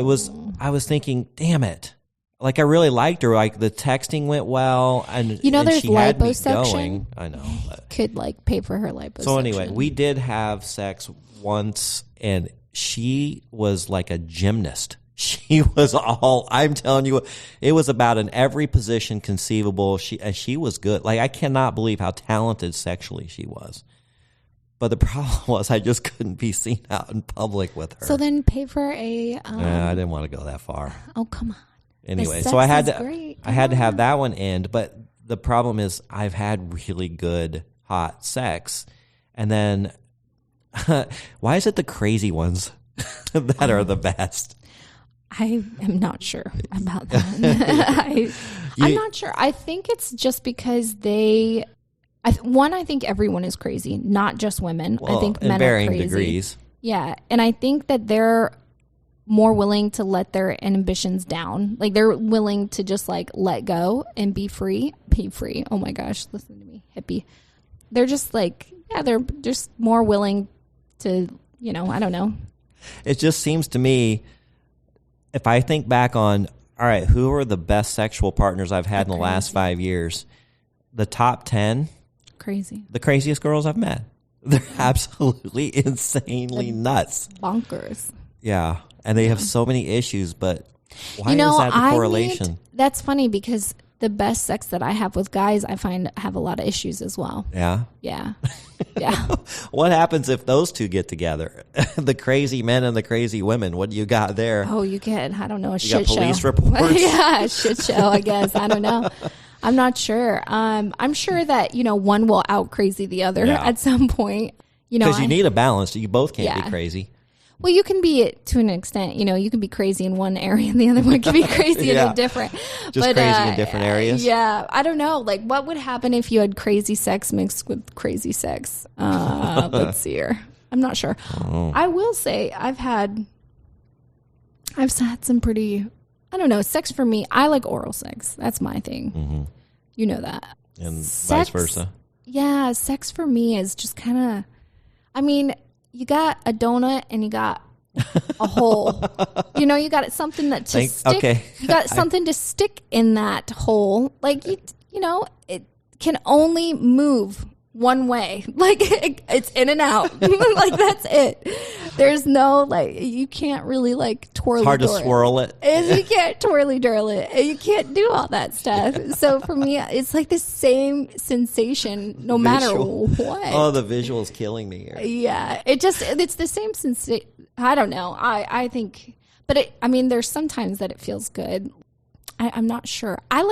Speaker 2: I was thinking, damn it. Like, I really liked her. Like, the texting went well, and
Speaker 1: there's
Speaker 2: she had me
Speaker 1: liposuction.
Speaker 2: going. I know.
Speaker 1: Could pay for her liposuction.
Speaker 2: So anyway, we did have sex once, and she was like a gymnast. She was I'm telling you, it was about in every position conceivable. She was good. Like, I cannot believe how talented sexually she was. But the problem was I just couldn't be seen out in public with her.
Speaker 1: So then pay for a...
Speaker 2: I didn't want to go that far.
Speaker 1: Oh, come on.
Speaker 2: Anyway, so I had to have that one end, but the problem is I've had really good hot sex, and then why is it the crazy ones that are the best?
Speaker 1: I am not sure about that. I'm not sure. I think it's just because I think everyone is crazy, not just women. I think men are crazy.
Speaker 2: Degrees.
Speaker 1: Yeah, and I think that they're more willing to let their inhibitions down. Like, they're willing to just let go and be free. Be free. Oh my gosh, listen to me, hippie. They're just they're just more willing to, I don't know.
Speaker 2: It just seems to me, if I think back on, all right, who are the best sexual partners I've had in the last 5 years? The top 10,
Speaker 1: Crazy.
Speaker 2: the craziest girls I've met. They're absolutely insanely nuts.
Speaker 1: Bonkers.
Speaker 2: Yeah. And they have so many issues, but why is that the correlation?
Speaker 1: That's funny because the best sex that I have with guys, I find have a lot of issues as well.
Speaker 2: Yeah.
Speaker 1: Yeah. Yeah.
Speaker 2: What happens if those two get together? The crazy men and the crazy women. What do you got there?
Speaker 1: Oh, you get, I don't know, a
Speaker 2: You
Speaker 1: shit
Speaker 2: got police
Speaker 1: show.
Speaker 2: reports?
Speaker 1: Yeah, a shit show, I guess. I don't know. I'm not sure. I'm sure that, one will out crazy the other at some point.
Speaker 2: Because you need a balance. You both can't
Speaker 1: Yeah.
Speaker 2: be crazy.
Speaker 1: Well, you can be to an extent. You can be crazy in one area and the other one can be crazy in a different.
Speaker 2: Just crazy in different areas?
Speaker 1: Yeah. I don't know. Like, what would happen if you had crazy sex mixed with crazy sex? Let's see here. I'm not sure. I will say I've had some pretty, I don't know, sex for me. I like oral sex. That's my thing.
Speaker 2: Mm-hmm.
Speaker 1: You know that.
Speaker 2: And vice versa.
Speaker 1: Yeah. Sex for me is just kind of, you got a donut and you got a hole. You got something that to stick.
Speaker 2: Okay.
Speaker 1: You got something to stick in that hole. Like, it can only move one way. Like, it's in and out. Like, that's it. There's no, you can't really, twirly.
Speaker 2: It's hard to swirl it.
Speaker 1: You can't twirly dirl it. You can't do all that stuff. So for me, it's like the same sensation no matter what.
Speaker 2: Oh, the visual's killing me here.
Speaker 1: Yeah, it's the same sensation. I don't know. I think, but there's sometimes that it feels good. I'm not sure. I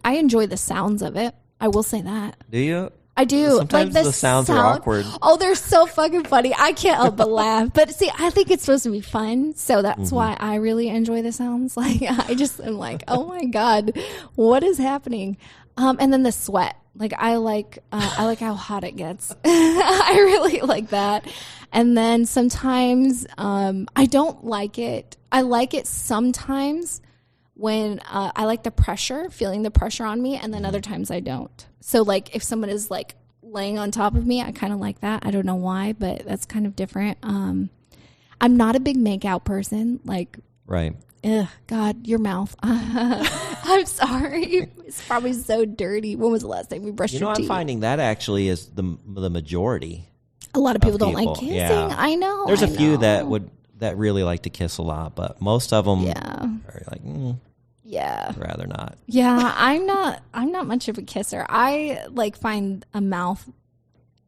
Speaker 1: enjoy the sounds of it. I will say that.
Speaker 2: Do you?
Speaker 1: I do.
Speaker 2: Sometimes the sounds are awkward.
Speaker 1: Oh, they're so fucking funny. I can't help but laugh. But see, I think it's supposed to be fun, so that's why I really enjoy the sounds. Like, I just am like, oh my God, what is happening? And then the sweat. Like, I like how hot it gets. I really like that. And then sometimes I don't like it. I like it sometimes when I like the pressure, feeling the pressure on me, and then other times I don't. So, if someone is, laying on top of me, I kind of like that. I don't know why, but that's kind of different. I'm not a big make-out person.
Speaker 2: Right.
Speaker 1: Ugh, God, your mouth. I'm sorry. It's probably so dirty. When was the last time we brushed your teeth?
Speaker 2: I'm finding that actually is the majority.
Speaker 1: A lot of people don't like kissing.
Speaker 2: Yeah.
Speaker 1: I know.
Speaker 2: There's a few that really like to kiss a lot, but most of them are like,
Speaker 1: yeah,
Speaker 2: I'd rather not.
Speaker 1: Yeah, I'm not much of a kisser. I find a mouth,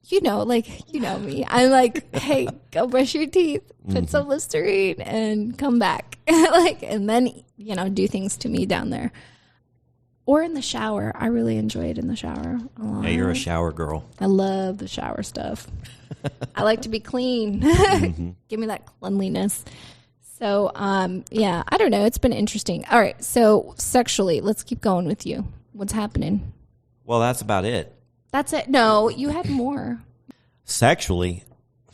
Speaker 1: you know me. I'm like, hey, go brush your teeth, put some Listerine, and come back. And then, do things to me down there. Or in the shower. I really enjoy it in the shower a lot.
Speaker 2: Yeah, you're a shower girl.
Speaker 1: I love the shower stuff. I like to be clean. Give me that cleanliness. So, yeah, I don't know. It's been interesting. All right. So sexually, let's keep going with you. What's happening?
Speaker 2: Well, that's about it.
Speaker 1: That's it. No, you had more.
Speaker 2: Sexually?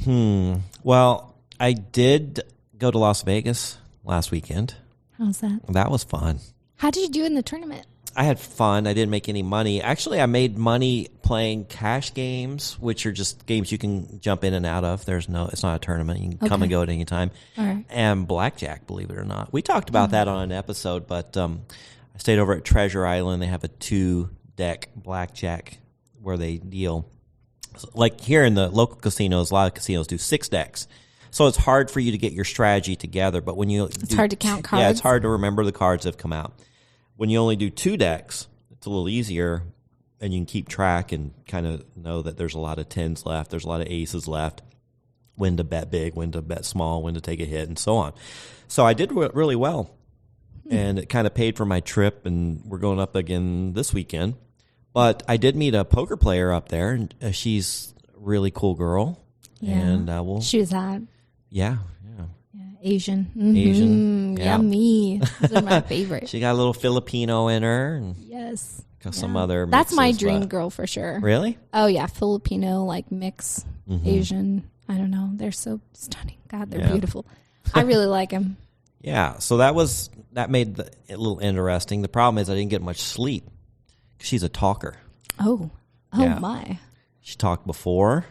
Speaker 2: Well, I did go to Las Vegas last weekend.
Speaker 1: How's that?
Speaker 2: That was fun.
Speaker 1: How did you do in the tournament?
Speaker 2: I had fun. I didn't make any money. Actually, I made money playing cash games, which are just games you can jump in and out of. It's not a tournament. You can come and go at any time.
Speaker 1: All right.
Speaker 2: And blackjack, believe it or not. We talked about that on an episode, but I stayed over at Treasure Island. They have a 2-deck blackjack where they deal. Like here in the local casinos, a lot of casinos do 6 decks. So it's hard for you to get your strategy together. But when it's
Speaker 1: hard to count cards.
Speaker 2: Yeah, it's hard to remember the cards that have come out. When you only do 2 decks, it's a little easier, and you can keep track and kind of know that there's a lot of 10s left, there's a lot of aces left, when to bet big, when to bet small, when to take a hit, and so on. So I did really well, and it kind of paid for my trip, and we're going up again this weekend. But I did meet a poker player up there, and she's a really cool girl.
Speaker 1: Yeah.
Speaker 2: And
Speaker 1: she was hot.
Speaker 2: Yeah.
Speaker 1: Asian.
Speaker 2: Asian. Yeah.
Speaker 1: Yummy. Those are my favorite.
Speaker 2: She got a little Filipino in her. And
Speaker 1: yes.
Speaker 2: some other mixes.
Speaker 1: That's my dream girl for sure.
Speaker 2: Really?
Speaker 1: Oh, yeah. Filipino, mix. Asian. I don't know. They're so stunning. God, they're beautiful. I really like them.
Speaker 2: Yeah. So that made it a little interesting. The problem is I didn't get much sleep. She's a talker.
Speaker 1: Oh.
Speaker 2: Yeah.
Speaker 1: My.
Speaker 2: She talked before,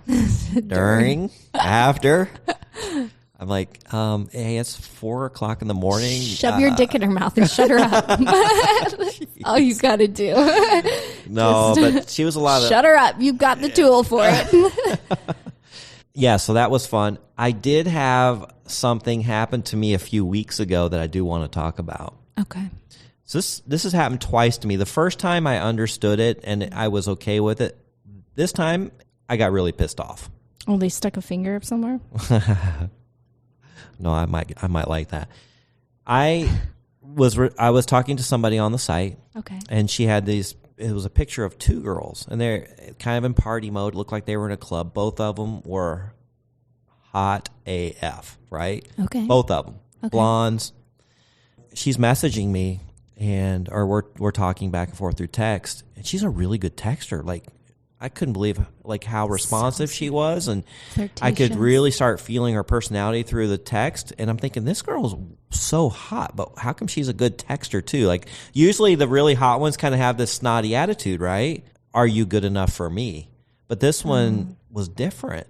Speaker 2: during, after. I'm like, hey, it's 4:00 in the morning.
Speaker 1: Shove your dick in her mouth and shut her up. That's all you got to do.
Speaker 2: No, but she was a lot of...
Speaker 1: Shut her up. You've got the tool for it.
Speaker 2: Yeah, so that was fun. I did have something happen to me a few weeks ago that I do want to talk about.
Speaker 1: Okay.
Speaker 2: So this has happened twice to me. The first time I understood it and I was okay with it. This time I got really pissed off.
Speaker 1: Oh, they stuck a finger up somewhere?
Speaker 2: No, I might like that. I was talking to somebody on the site.
Speaker 1: Okay.
Speaker 2: And she had these. It was a picture of two girls, and they're kind of in party mode. Looked like they were in a club. Both of them were hot AF, right?
Speaker 1: Okay.
Speaker 2: Both of them,
Speaker 1: Okay.
Speaker 2: blondes. She's messaging me, or we're talking back and forth through text, and she's a really good texter. Like, I couldn't believe how responsive she was, and I could really start feeling her personality through the text. And I'm thinking, this girl's so hot, but how come she's a good texter too? Like, usually the really hot ones kind of have this snotty attitude, right? Are you good enough for me? But this one was different.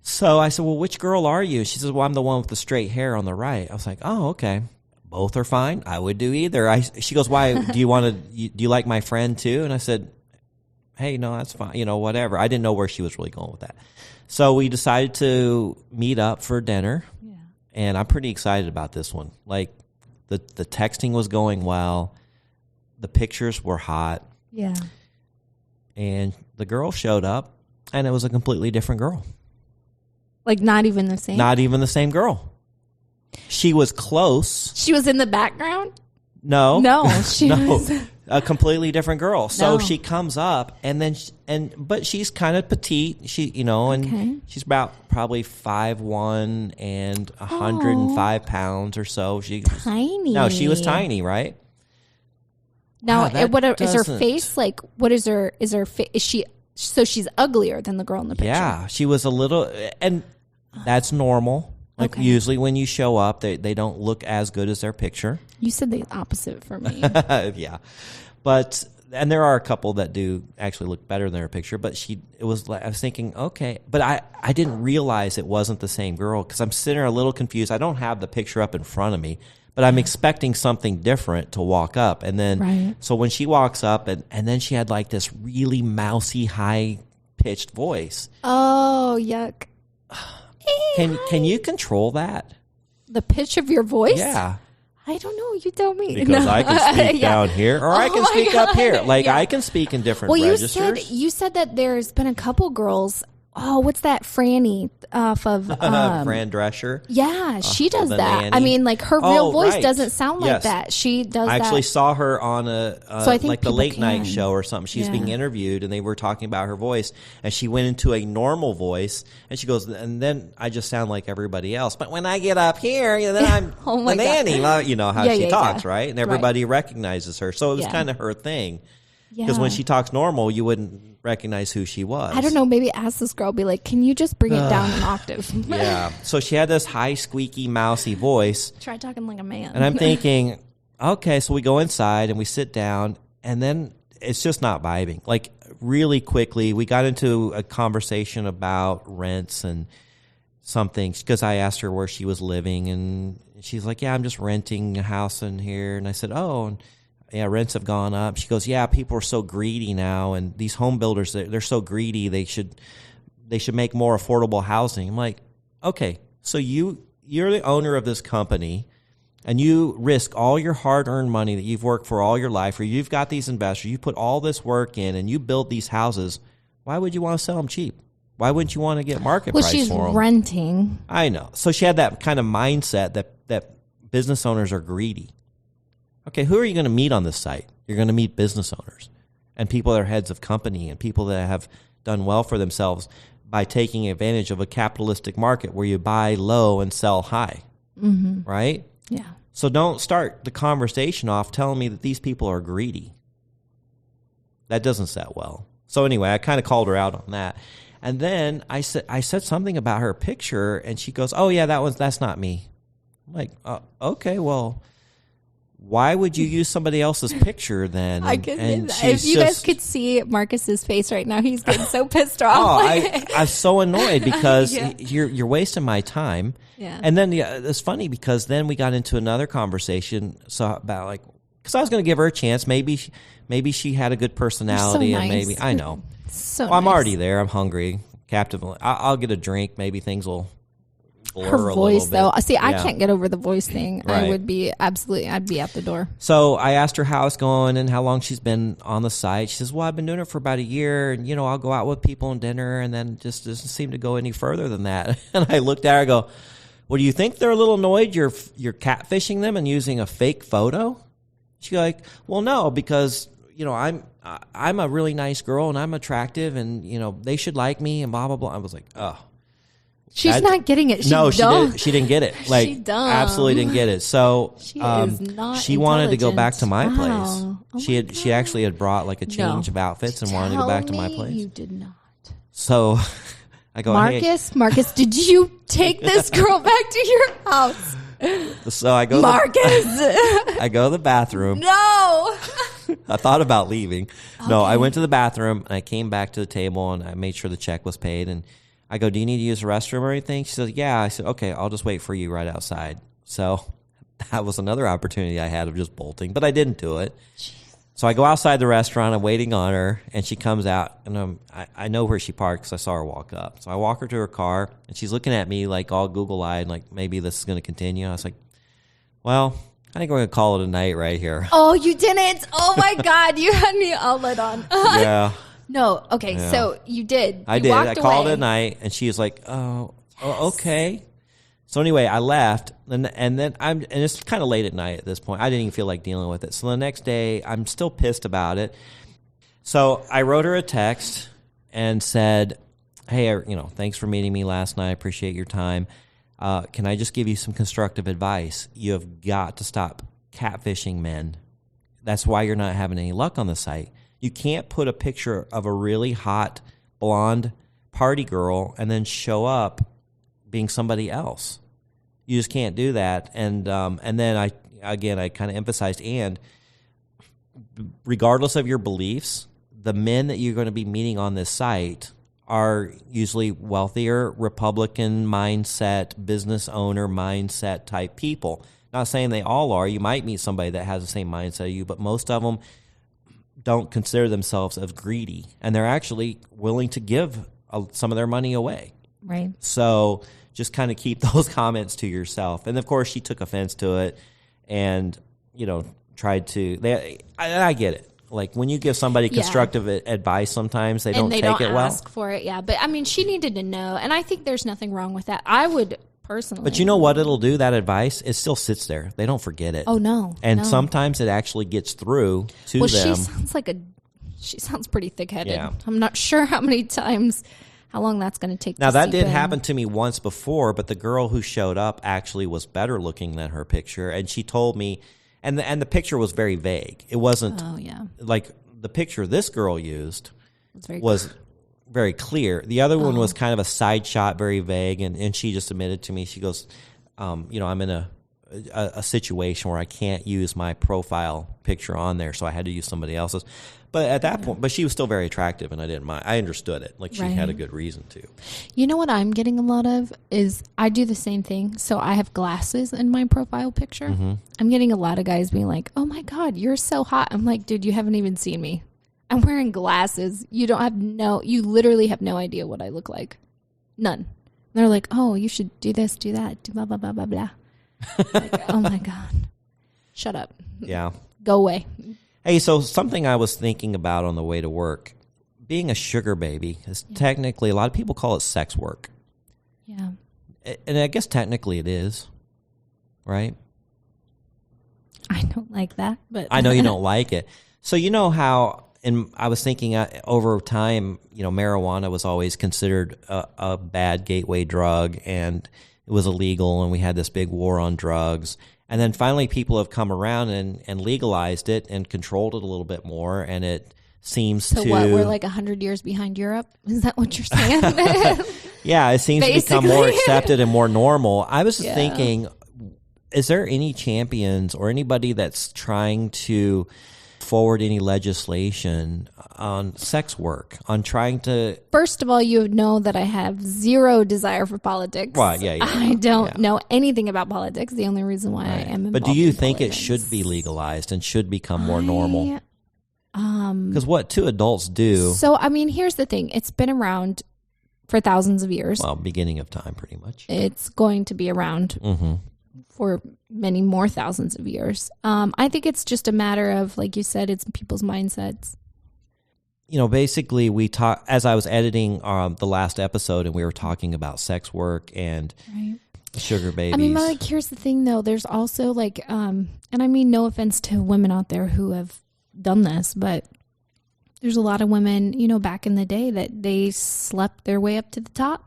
Speaker 2: So I said, well, which girl are you? She says, well, I'm the one with the straight hair on the right. I was like, oh, okay. Both are fine. I would do either. She goes, why? Do you like my friend too? And I said, hey, no, that's fine. Whatever. I didn't know where she was really going with that. So we decided to meet up for dinner. Yeah. And I'm pretty excited about this one. Like, the texting was going well. The pictures were hot.
Speaker 1: Yeah.
Speaker 2: And the girl showed up, and it was a completely different girl.
Speaker 1: Like, not even the same?
Speaker 2: Not even the same girl. She was close.
Speaker 1: She was in the background?
Speaker 2: No.
Speaker 1: She was...
Speaker 2: A completely different girl. So
Speaker 1: No.
Speaker 2: she comes up, and then but she's kind of petite. And she's about probably 5'1" and 105 pounds or so. She
Speaker 1: tiny.
Speaker 2: No, she was tiny, right?
Speaker 1: Now,
Speaker 2: Wow,
Speaker 1: what is her face like? What is her? Is she? So she's uglier than the girl in the picture.
Speaker 2: Yeah, she was a little, and that's normal. Like, usually when you show up, they don't look as good as their picture.
Speaker 1: You said the opposite for me.
Speaker 2: Yeah. And there are a couple that do actually look better than her picture, but I was thinking, okay, but I didn't realize it wasn't the same girl, because I'm sitting there a little confused. I don't have the picture up in front of me, but I'm expecting something different to walk up. And then, So when she walks up, and then she had like this really mousy, high pitched voice.
Speaker 1: Oh, yuck.
Speaker 2: Can you control that?
Speaker 1: The pitch of your voice?
Speaker 2: Yeah.
Speaker 1: I don't know. You tell me.
Speaker 2: Because I can speak down here, or I can speak up here. Like, I can speak in different registers.
Speaker 1: You said that there's been a couple girls. Oh, what's that? Franny off of
Speaker 2: Fran Drescher.
Speaker 1: Yeah, she does that.
Speaker 2: Nanny.
Speaker 1: I mean, like, her real voice
Speaker 2: right.
Speaker 1: doesn't sound like
Speaker 2: Yes.
Speaker 1: that. She does.
Speaker 2: I actually
Speaker 1: that.
Speaker 2: saw her on
Speaker 1: So I think
Speaker 2: like the
Speaker 1: people
Speaker 2: late night
Speaker 1: can.
Speaker 2: show or something. She's
Speaker 1: Yeah.
Speaker 2: being interviewed, and they were talking about her voice, and she went into a normal voice, and she goes, and then I just sound like everybody else. But when I get up here, then I'm
Speaker 1: Oh my
Speaker 2: the nanny.
Speaker 1: God.
Speaker 2: You know how
Speaker 1: Yeah,
Speaker 2: she
Speaker 1: yeah,
Speaker 2: talks,
Speaker 1: yeah.
Speaker 2: right? And everybody recognizes her. So it was kind of her thing. Because when she talks normal, you wouldn't recognize who she was.
Speaker 1: I don't know. Maybe ask this girl. Be like, can you just bring it down an octave?
Speaker 2: Yeah. So she had this high, squeaky, mousy voice.
Speaker 1: Try talking like a man.
Speaker 2: And I'm thinking, okay, so we go inside and we sit down, and then it's just not vibing. Like, really quickly, we got into a conversation about rents and something, because I asked her where she was living, and she's like, yeah, I'm just renting a house in here. And I said, oh, and yeah, rents have gone up. She goes, yeah, people are so greedy now, and these home builders, they're so greedy, they should make more affordable housing. I'm like, okay, so you're the owner of this company, and you risk all your hard-earned money that you've worked for all your life, or you've got these investors, you put all this work in, and you build these houses. Why would you want to sell them cheap? Why wouldn't you want to get market price
Speaker 1: she's
Speaker 2: for them?
Speaker 1: renting.
Speaker 2: I know. So she had that kind of mindset that business owners are greedy. Okay, who are you going to meet on this site? You're going to meet business owners and people that are heads of company and people that have done well for themselves by taking advantage of a capitalistic market where you buy low and sell high, right?
Speaker 1: Yeah.
Speaker 2: So don't start the conversation off telling me that these people are greedy. That doesn't set well. So anyway, I kind of called her out on that. And then I said something about her picture, and she goes, oh, yeah, that's not me. I'm like, okay, well, why would you use somebody else's picture then?
Speaker 1: I could.
Speaker 2: And
Speaker 1: If you guys could see Marcus's face right now, he's getting so pissed off.
Speaker 2: Oh, I'm so annoyed because
Speaker 1: Yeah.
Speaker 2: you're wasting my time.
Speaker 1: Yeah.
Speaker 2: And then it's funny because then we got into another conversation about like, because I was going to give her a chance. Maybe she had a good personality,
Speaker 1: so
Speaker 2: and
Speaker 1: nice.
Speaker 2: maybe I know.
Speaker 1: So
Speaker 2: Well, I'm
Speaker 1: nice.
Speaker 2: already there. I'm hungry. Captive. I'll get a drink. Maybe things will blur
Speaker 1: Her
Speaker 2: a
Speaker 1: voice,
Speaker 2: little
Speaker 1: though.
Speaker 2: bit.
Speaker 1: See, I
Speaker 2: Yeah.
Speaker 1: can't get over the voice thing.
Speaker 2: Right.
Speaker 1: I'd be out the door.
Speaker 2: So I asked her how it's going and how long she's been on the site. She says, well, I've been doing it for about a year, and, I'll go out with people and dinner, and then just doesn't seem to go any further than that. And I looked at her and go, well, do you think they're a little annoyed you're catfishing them and using a fake photo? She's like, well, no, because, I'm a really nice girl, and I'm attractive, and, they should like me, and blah, blah, blah. I was like, oh.
Speaker 1: She's not getting it.
Speaker 2: No, she didn't get it. Like,
Speaker 1: She dumb.
Speaker 2: absolutely didn't get it. So
Speaker 1: She is not
Speaker 2: she wanted to go back to my
Speaker 1: intelligent.
Speaker 2: place.
Speaker 1: Wow. Oh
Speaker 2: She
Speaker 1: my
Speaker 2: had she actually had brought like a change of outfits and wanted to go back to my
Speaker 1: Tell me
Speaker 2: place.
Speaker 1: You did not.
Speaker 2: So I go,
Speaker 1: Marcus, did you take this girl back to your house?
Speaker 2: hey. So I go.
Speaker 1: Marcus!
Speaker 2: I go to the bathroom.
Speaker 1: No!
Speaker 2: I thought about leaving. No, I went to the bathroom and I came back to the table and I made sure the check was paid. And I go, do you need to use the restroom or anything? She says, yeah. I said, okay, I'll just wait for you right outside. So that was another opportunity I had of just bolting, but I didn't do it. So I go outside the restaurant. I'm waiting on her, and she comes out, and I know where she parked because I saw her walk up. So I walk her to her car, and she's looking at me like all Google-eyed, like maybe this is going to continue. I was like, well, I think we're going to call it a night right here.
Speaker 1: Oh, you didn't? Oh, my God. You had me all lit on.
Speaker 2: Yeah.
Speaker 1: No. Okay,
Speaker 2: Yeah.
Speaker 1: so you did.
Speaker 2: I
Speaker 1: You
Speaker 2: did.
Speaker 1: walked
Speaker 2: I called
Speaker 1: away.
Speaker 2: it a night, and she was like, "Oh, okay." So anyway, I left, and then and it's kind of late at night at this point. I didn't even feel like dealing with it. So the next day, I'm still pissed about it. So I wrote her a text and said, "Hey, thanks for meeting me last night. I appreciate your time. Can I just give you some constructive advice? You have got to stop catfishing men. That's why you're not having any luck on the site." You can't put a picture of a really hot blonde party girl and then show up being somebody else. You just can't do that. And then I kind of emphasized, and regardless of your beliefs, the men that you're going to be meeting on this site are usually wealthier, Republican mindset, business owner mindset type people. Not saying they all are. You might meet somebody that has the same mindset as you, but most of them don't consider themselves as greedy, and they're actually willing to give some of their money away.
Speaker 1: Right.
Speaker 2: So just kind of keep those comments to yourself. And of course, she took offense to it, and tried to. I get it. Like when you give somebody constructive advice, sometimes they don't take it well.
Speaker 1: Ask for it. Yeah, but I mean, she needed to know, and I think there's nothing wrong with that. I would personally.
Speaker 2: But you know what it'll do? That advice, it still sits there. They don't forget it.
Speaker 1: Oh no.
Speaker 2: And
Speaker 1: no.
Speaker 2: sometimes it actually gets through to
Speaker 1: Well,
Speaker 2: them.
Speaker 1: she sounds pretty thick-headed.
Speaker 2: Yeah.
Speaker 1: I'm not sure how long that's going to take.
Speaker 2: Now,
Speaker 1: to
Speaker 2: that
Speaker 1: seep
Speaker 2: did
Speaker 1: in.
Speaker 2: happen to me once before, but the girl who showed up actually was better looking than her picture, and she told me, and the picture was very vague. It wasn't
Speaker 1: Oh yeah.
Speaker 2: like the picture this girl used
Speaker 1: It's very
Speaker 2: was very clear. The other one was kind of a side shot, very vague, and she just admitted to me, she goes, I'm in a situation where I can't use my profile picture on there, so I had to use somebody else's. But at that point, but she was still very attractive, and I didn't mind. I understood it. Like she had a good reason to.
Speaker 1: You know what I'm getting a lot of is I do the same thing. So I have glasses in my profile picture.
Speaker 2: Mm-hmm.
Speaker 1: I'm getting a lot of guys being like, "Oh my God, you're so hot." I'm like, dude, you haven't even seen me. I'm wearing glasses. You literally have no idea what I look like. None. And they're like, "Oh, you should do this, do that, do blah, blah, blah, blah, blah." Like, oh my God. Shut up.
Speaker 2: Yeah.
Speaker 1: Go away.
Speaker 2: Hey, so something I was thinking about on the way to work, being a sugar baby is technically, a lot of people call it sex work.
Speaker 1: Yeah.
Speaker 2: And I guess technically it is, right?
Speaker 1: I don't like that, but
Speaker 2: I know you don't like it. So you know how, and I was thinking over time, marijuana was always considered a bad gateway drug, and it was illegal, and we had this big war on drugs. And then finally people have come around and legalized it and controlled it a little bit more, and it seems
Speaker 1: So
Speaker 2: to...
Speaker 1: what, we're like 100 years behind Europe? Is that what you're saying?
Speaker 2: Yeah, it seems to become more
Speaker 1: Basically.
Speaker 2: accepted and more normal. I was just thinking, is there any champions or anybody that's trying to forward any legislation on sex work, on trying to...
Speaker 1: First of all, you know that I have zero desire for politics.
Speaker 2: Well, yeah.
Speaker 1: I don't know anything about politics. The only reason why I am involved.
Speaker 2: But do you
Speaker 1: in
Speaker 2: think
Speaker 1: politics.
Speaker 2: it should be legalized and should become more normal? Because what two adults do...
Speaker 1: So, I mean, here's the thing. It's been around for thousands of years.
Speaker 2: Well, beginning of time, pretty much.
Speaker 1: It's going to be around for many more thousands of years. I think it's just a matter of, like you said, it's people's mindsets.
Speaker 2: You know, basically, we talk as I was editing the last episode, and we were talking about sex work and sugar babies.
Speaker 1: I mean, like, here's the thing, though. There's also, like, and I mean, no offense to women out there who have done this, but there's a lot of women, you know, back in the day that they slept their way up to the top.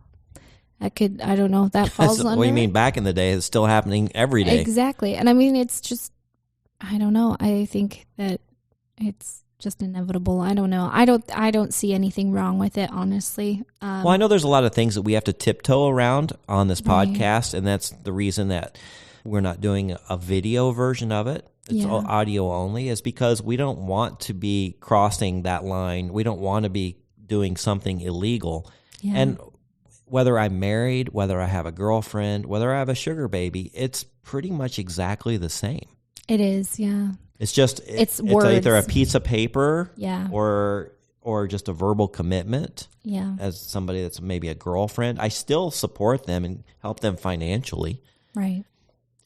Speaker 1: I don't know if that falls under.
Speaker 2: What do you mean back in the day? It's still happening every day.
Speaker 1: Exactly. And I mean, it's just, I don't know. I think that it's just inevitable. I don't know. I don't see anything wrong with it, honestly.
Speaker 2: Well, I know there's a lot of things that we have to tiptoe around on this podcast, and that's the reason that we're not doing a video version of it. It's all audio only, is because we don't want to be crossing that line. We don't want to be doing something illegal. Yeah. And whether I'm married, whether I have a girlfriend, whether I have a sugar baby, it's pretty much exactly the same.
Speaker 1: It is, yeah.
Speaker 2: It's just it's either a piece of paper, or just a verbal commitment. Yeah. As somebody that's maybe a girlfriend, I still support them and help them financially.
Speaker 1: Right.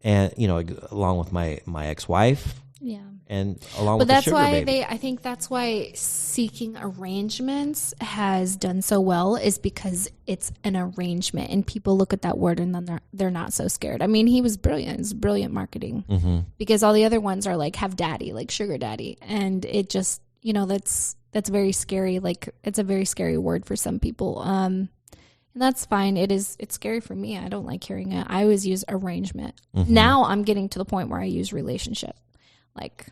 Speaker 2: And you know, along with my ex-wife. Yeah. And along with
Speaker 1: the sugar
Speaker 2: baby.
Speaker 1: But that's why I think that's why seeking arrangements has done so well, is because it's an arrangement and people look at that word and then they're not so scared. I mean, he was brilliant. It's brilliant marketing because all the other ones are like have daddy, like sugar daddy. And it just, you know, that's very scary. Like it's a very scary word for some people. And that's fine. It's scary for me. I don't like hearing it. I always use arrangement. Now I'm getting to the point where I use relationship. Like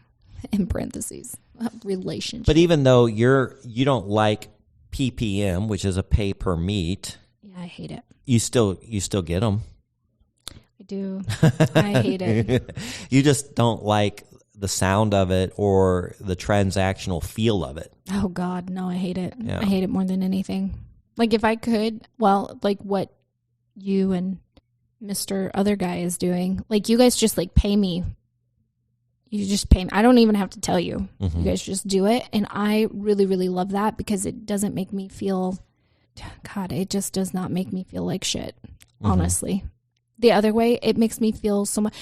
Speaker 1: in parentheses, relationship.
Speaker 2: But even though you don't like PPM, which is a pay per meet,
Speaker 1: yeah, I hate it.
Speaker 2: You still get them.
Speaker 1: I do. I hate it.
Speaker 2: You just don't like the sound of it or the transactional feel of it.
Speaker 1: Oh God, no, I hate it. Yeah. I hate it more than anything. Like if I could, well, like what you and Mr. Other Guy is doing, like you guys just like pay me. You just pay me. I don't even have to tell you. You guys just do it. And I really, really love that because it doesn't make me feel, God, it just does not make me feel like shit, honestly. The other way, it makes me feel so much.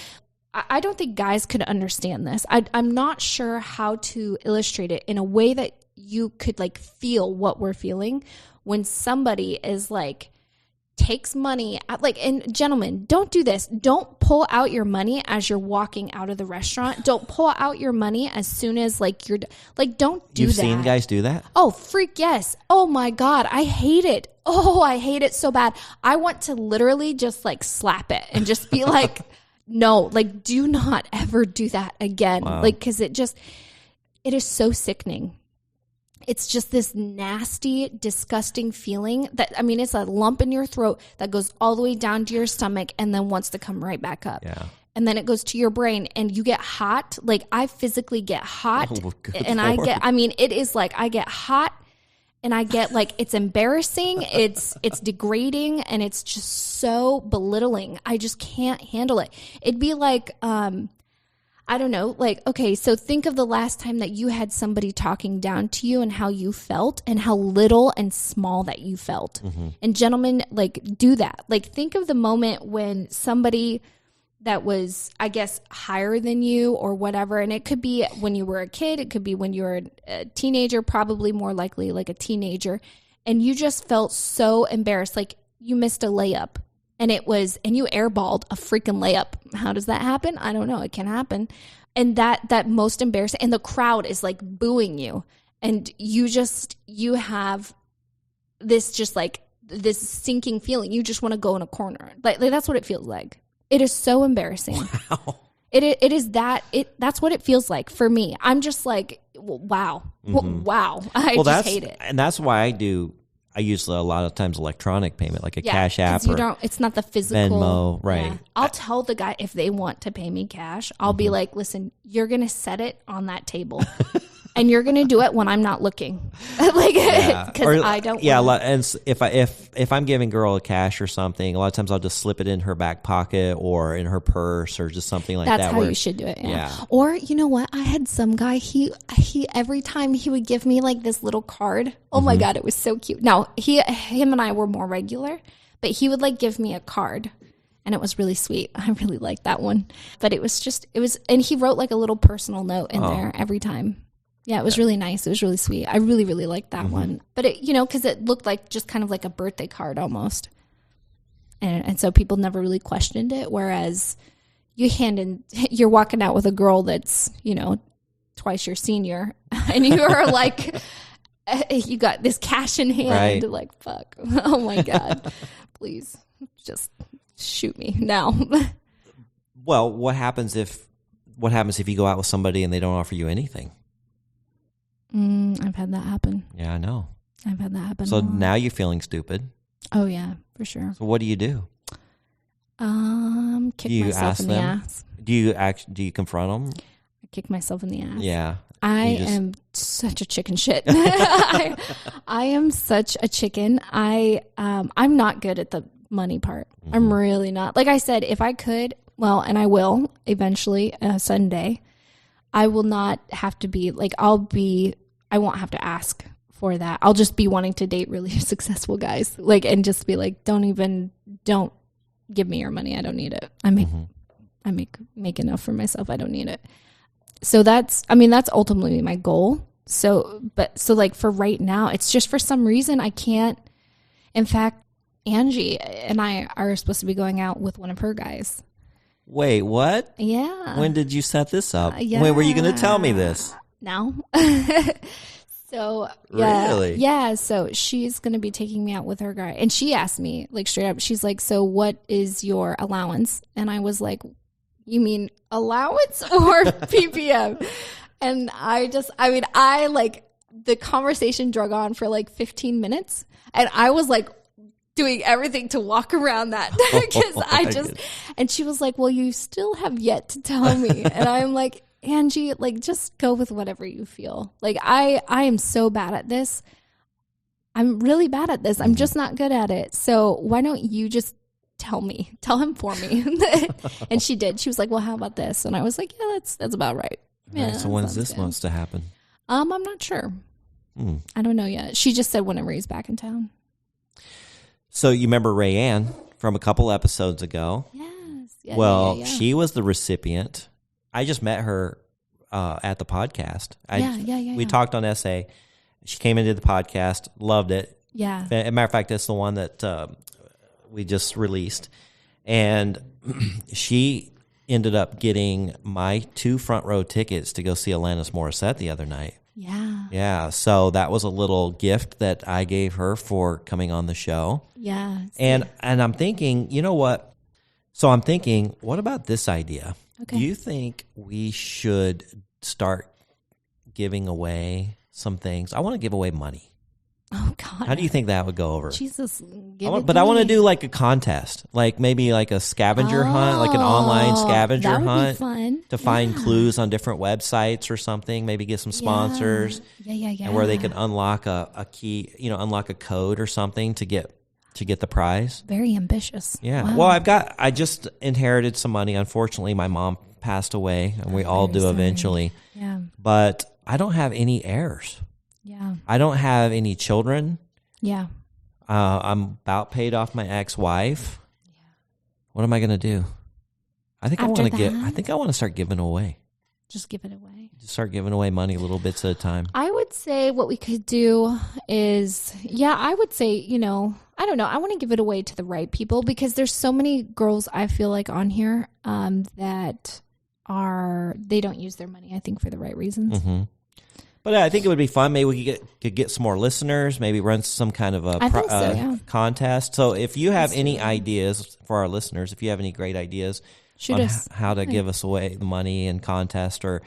Speaker 1: I don't think guys could understand this. I'm not sure how to illustrate it in a way that you could like feel what we're feeling when somebody is like, takes money like, and gentlemen, don't do this. Don't pull out your money as you're walking out of the restaurant. Don't pull out your money as soon as like you're like, don't do that.
Speaker 2: You've seen guys do that?
Speaker 1: Oh, freak yes. Oh my God. I hate it. Oh, I hate it so bad. I want to literally just like slap it and just be like, no, like do not ever do that again. Wow. Like, cause it is so sickening. It's just this nasty, disgusting feeling that, I mean, it's a lump in your throat that goes all the way down to your stomach and then wants to come right back up. Yeah. And then it goes to your brain and you get hot. Like I physically get hot and Lord. It is like I get hot and I get like, it's embarrassing. It's degrading and it's just so belittling. I just can't handle it. It'd be like, I don't know, like, okay, so think of the last time that you had somebody talking down to you and how you felt and how little and small that you felt. And gentlemen, like, do that. Like, think of the moment when somebody that was, I guess, higher than you or whatever, and it could be when you were a kid, it could be when you were a teenager, probably more likely like a teenager, and you just felt so embarrassed, like you missed a layup. And you airballed a freaking layup. How does that happen? I don't know. It can happen. And that most embarrassing, and the crowd is like booing you. And you have this just like this sinking feeling. You just want to go in a corner. Like that's what it feels like. It is so embarrassing. Wow. That's what it feels like for me. I'm just like, wow. Wow. I just hate it.
Speaker 2: And that's why I do I use a lot of times electronic payment, like a Cash App or
Speaker 1: it's not the physical
Speaker 2: Venmo, right?
Speaker 1: Yeah. I'll tell the guy if they want to pay me cash. I'll be like, listen, you're gonna set it on that table, and you're gonna do it when I'm not looking, like because I don't.
Speaker 2: Yeah,
Speaker 1: want
Speaker 2: and if I'm giving girl a cash or something, a lot of times I'll just slip it in her back pocket or in her purse or just something like that.
Speaker 1: That's how you should do it.
Speaker 2: Yeah.
Speaker 1: Or you know what? I had some guy. He every time he would give me like this little card. Oh my God, it was so cute. Now him and I were more regular, but he would like give me a card. And it was really sweet. I really liked that one. But it was, and he wrote like a little personal note in there every time. Yeah, it was really nice. It was really sweet. I really, really liked that one. But it, because it looked like just kind of like a birthday card almost. And so people never really questioned it. Whereas you're walking out with a girl that's, twice your senior. And you are like, you got this cash in hand.
Speaker 2: Right.
Speaker 1: Like, fuck. Oh my God. Please just shoot me now.
Speaker 2: Well, what happens if you go out with somebody and they don't offer you anything?
Speaker 1: I've had that happen.
Speaker 2: Yeah, I know.
Speaker 1: I've had that happen.
Speaker 2: So now you're feeling stupid.
Speaker 1: Oh yeah, for sure.
Speaker 2: So what do you do?
Speaker 1: Kick myself in the ass.
Speaker 2: Do you confront them?
Speaker 1: I kick myself in the ass.
Speaker 2: Yeah.
Speaker 1: I am such a chicken shit. I am such a chicken. I'm not good at the money part. I'm really not. Like I said, if I could, and I will eventually someday, I will not have to be like, I won't have to ask for that. I'll just be wanting to date really successful guys, like, and just be like, don't give me your money. I don't need it. I make enough for myself. I don't need it. So that's ultimately my goal. So like for right now, it's just for some reason I can't. In fact, Angie and I are supposed to be going out with one of her guys.
Speaker 2: Wait, what?
Speaker 1: Yeah.
Speaker 2: When did you set this up?
Speaker 1: Yeah.
Speaker 2: When were you going to tell me this?
Speaker 1: Now. So yeah,
Speaker 2: really?
Speaker 1: Yeah. So she's going to be taking me out with her guy, and she asked me like straight up. She's like, "So what is your allowance?" And I was like, "You mean allowance or PPM?" And I like the conversation drug on for like 15 minutes, and I was like doing everything to walk around that because and she was like, "Well, you still have yet to tell me," and I'm like, Angie, like, just go with whatever you feel. Like, I am so bad at this. I'm really bad at this. I'm just not good at it. So why don't you just tell him for me? And she did. She was like, well, how about this? And I was like, yeah, that's about right. Yeah.
Speaker 2: Right, so when's this supposed to happen?
Speaker 1: I'm not sure. I don't know yet. She just said whenever he's back in town. So
Speaker 2: you remember Rayanne from a couple episodes ago?
Speaker 1: Yes. Yeah,
Speaker 2: well, she was the recipient. I just met her at the podcast. We talked on SA. She came into the podcast, loved it.
Speaker 1: Yeah.
Speaker 2: As a matter of fact, that's the one that we just released. And she ended up getting my 2 front row tickets to go see Alanis Morissette the other night.
Speaker 1: Yeah.
Speaker 2: Yeah. So that was a little gift that I gave her for coming on the show.
Speaker 1: Yeah.
Speaker 2: And I'm thinking, you know what? So I'm thinking, what about this idea?
Speaker 1: Okay.
Speaker 2: Do you think we should start giving away some things? I want to give away money.
Speaker 1: Oh, God.
Speaker 2: How do you think that would go over?
Speaker 1: Jesus.
Speaker 2: I want to do like a contest, like maybe like a scavenger hunt, like an online scavenger hunt to find clues on different websites or something, maybe get some sponsors.
Speaker 1: Yeah.
Speaker 2: And where they can unlock a key, unlock a code or something to get the prize.
Speaker 1: Very ambitious.
Speaker 2: Yeah.
Speaker 1: Wow.
Speaker 2: Well, I just inherited some money. Unfortunately, my mom passed away, and we all do eventually.
Speaker 1: Yeah.
Speaker 2: But I don't have any heirs.
Speaker 1: Yeah.
Speaker 2: I don't have any children.
Speaker 1: Yeah.
Speaker 2: I'm about paid off my ex-wife. Yeah. What am I going to do? I think I want to start giving away.
Speaker 1: Just give it away.
Speaker 2: Just start giving away money little bits at a time.
Speaker 1: I would say what we could do is, I would say, I don't know. I want to give it away to the right people because there's so many girls I feel like on here that they don't use their money, I think, for the right reasons.
Speaker 2: Mm-hmm. But I think it would be fun. Maybe we could get some more listeners, maybe run some kind of a contest. So if you have any ideas for our listeners, if you have any great ideas on how to give us away the money and contest or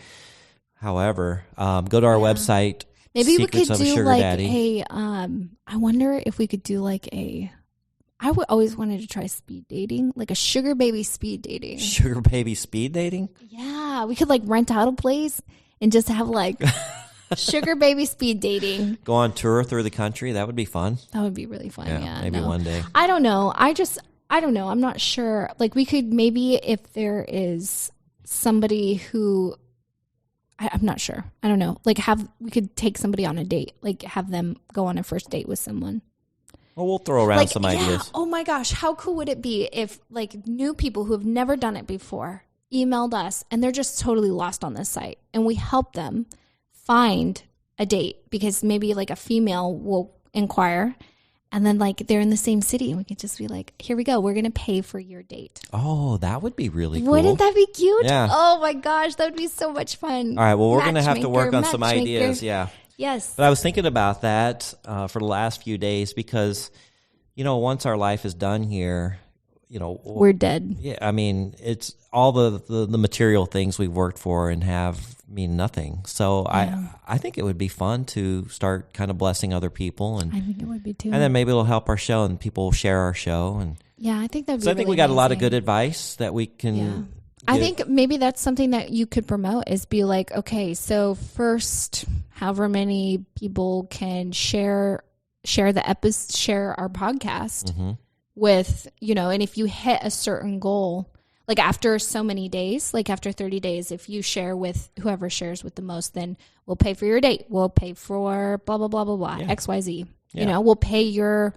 Speaker 2: however, go to our website,
Speaker 1: Maybe
Speaker 2: Secrets
Speaker 1: we could
Speaker 2: of a
Speaker 1: do
Speaker 2: Sugar
Speaker 1: like
Speaker 2: Daddy.
Speaker 1: I wonder if we could do like I would always wanted to try speed dating, like a sugar baby speed dating.
Speaker 2: Sugar baby speed dating?
Speaker 1: Yeah, we could like rent out a place and just have like sugar baby speed dating.
Speaker 2: Go on tour through the country. That would be fun.
Speaker 1: That would be really fun. Yeah,
Speaker 2: maybe one day.
Speaker 1: I don't know. I don't know. I'm not sure. Like we could maybe if there is somebody who I'm not sure. I don't know. Like we could take somebody on a date, like have them go on a first date with someone.
Speaker 2: Well, we'll throw around some ideas.
Speaker 1: Oh my gosh, how cool would it be if like new people who have never done it before emailed us and they're just totally lost on this site and we help them find a date because maybe like a female will inquire and then like they're in the same city and we could just be like, here we go, we're going to pay for your date.
Speaker 2: Oh, that would be really cool.
Speaker 1: Wouldn't that be cute?
Speaker 2: Yeah.
Speaker 1: Oh my gosh, that would be so much fun.
Speaker 2: All right, well, we're going to have to work on some ideas. Yeah.
Speaker 1: Yes.
Speaker 2: But I was thinking about that for the last few days because, once our life is done here,
Speaker 1: we're dead.
Speaker 2: Yeah, I mean, it's all the material things we've worked for and have mean nothing. So yeah. I think it would be fun to start kind of blessing other people. And
Speaker 1: I think it would be too.
Speaker 2: And then maybe it'll help our show and people will share our show. And
Speaker 1: yeah, I think that would be
Speaker 2: So I think
Speaker 1: really
Speaker 2: we got
Speaker 1: amazing.
Speaker 2: a lot of good advice that we can...
Speaker 1: Yeah. I think maybe that's something that you could promote is be like, okay, so first, however many people can share our podcast with, and if you hit a certain goal, like after so many days, like after 30 days, if you share with whoever shares with the most, then we'll pay for your date. We'll pay for blah, blah, blah, blah, blah, XYZ.
Speaker 2: Yeah.
Speaker 1: We'll pay your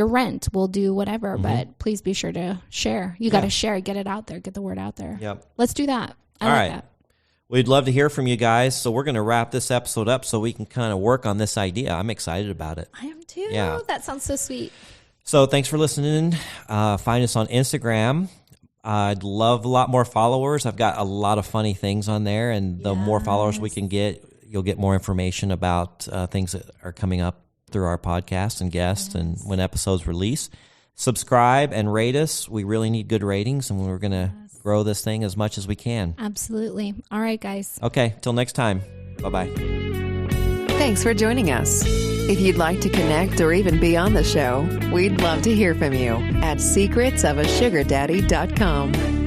Speaker 1: rent. We'll do whatever, but please be sure to share. You got to share, get it out there, get the word out there.
Speaker 2: Yep.
Speaker 1: Let's do that. I
Speaker 2: All
Speaker 1: like
Speaker 2: right.
Speaker 1: that.
Speaker 2: We'd love to hear from you guys. So we're going to wrap this episode up so we can kind of work on this idea. I'm excited about it.
Speaker 1: I am too.
Speaker 2: Yeah.
Speaker 1: That sounds so sweet.
Speaker 2: So thanks for listening. Find us on Instagram. I'd love a lot more followers. I've got a lot of funny things on there, and the more followers we can get, you'll get more information about things that are coming up through our podcast and guests and when episodes release. Subscribe and rate us. We really need good ratings, and we're going to grow this thing as much as we can.
Speaker 1: Absolutely. All right, guys.
Speaker 2: Okay, till next time. Bye-bye.
Speaker 3: Thanks for joining us. If you'd like to connect or even be on the show, we'd love to hear from you at secretsofasugardaddy.com.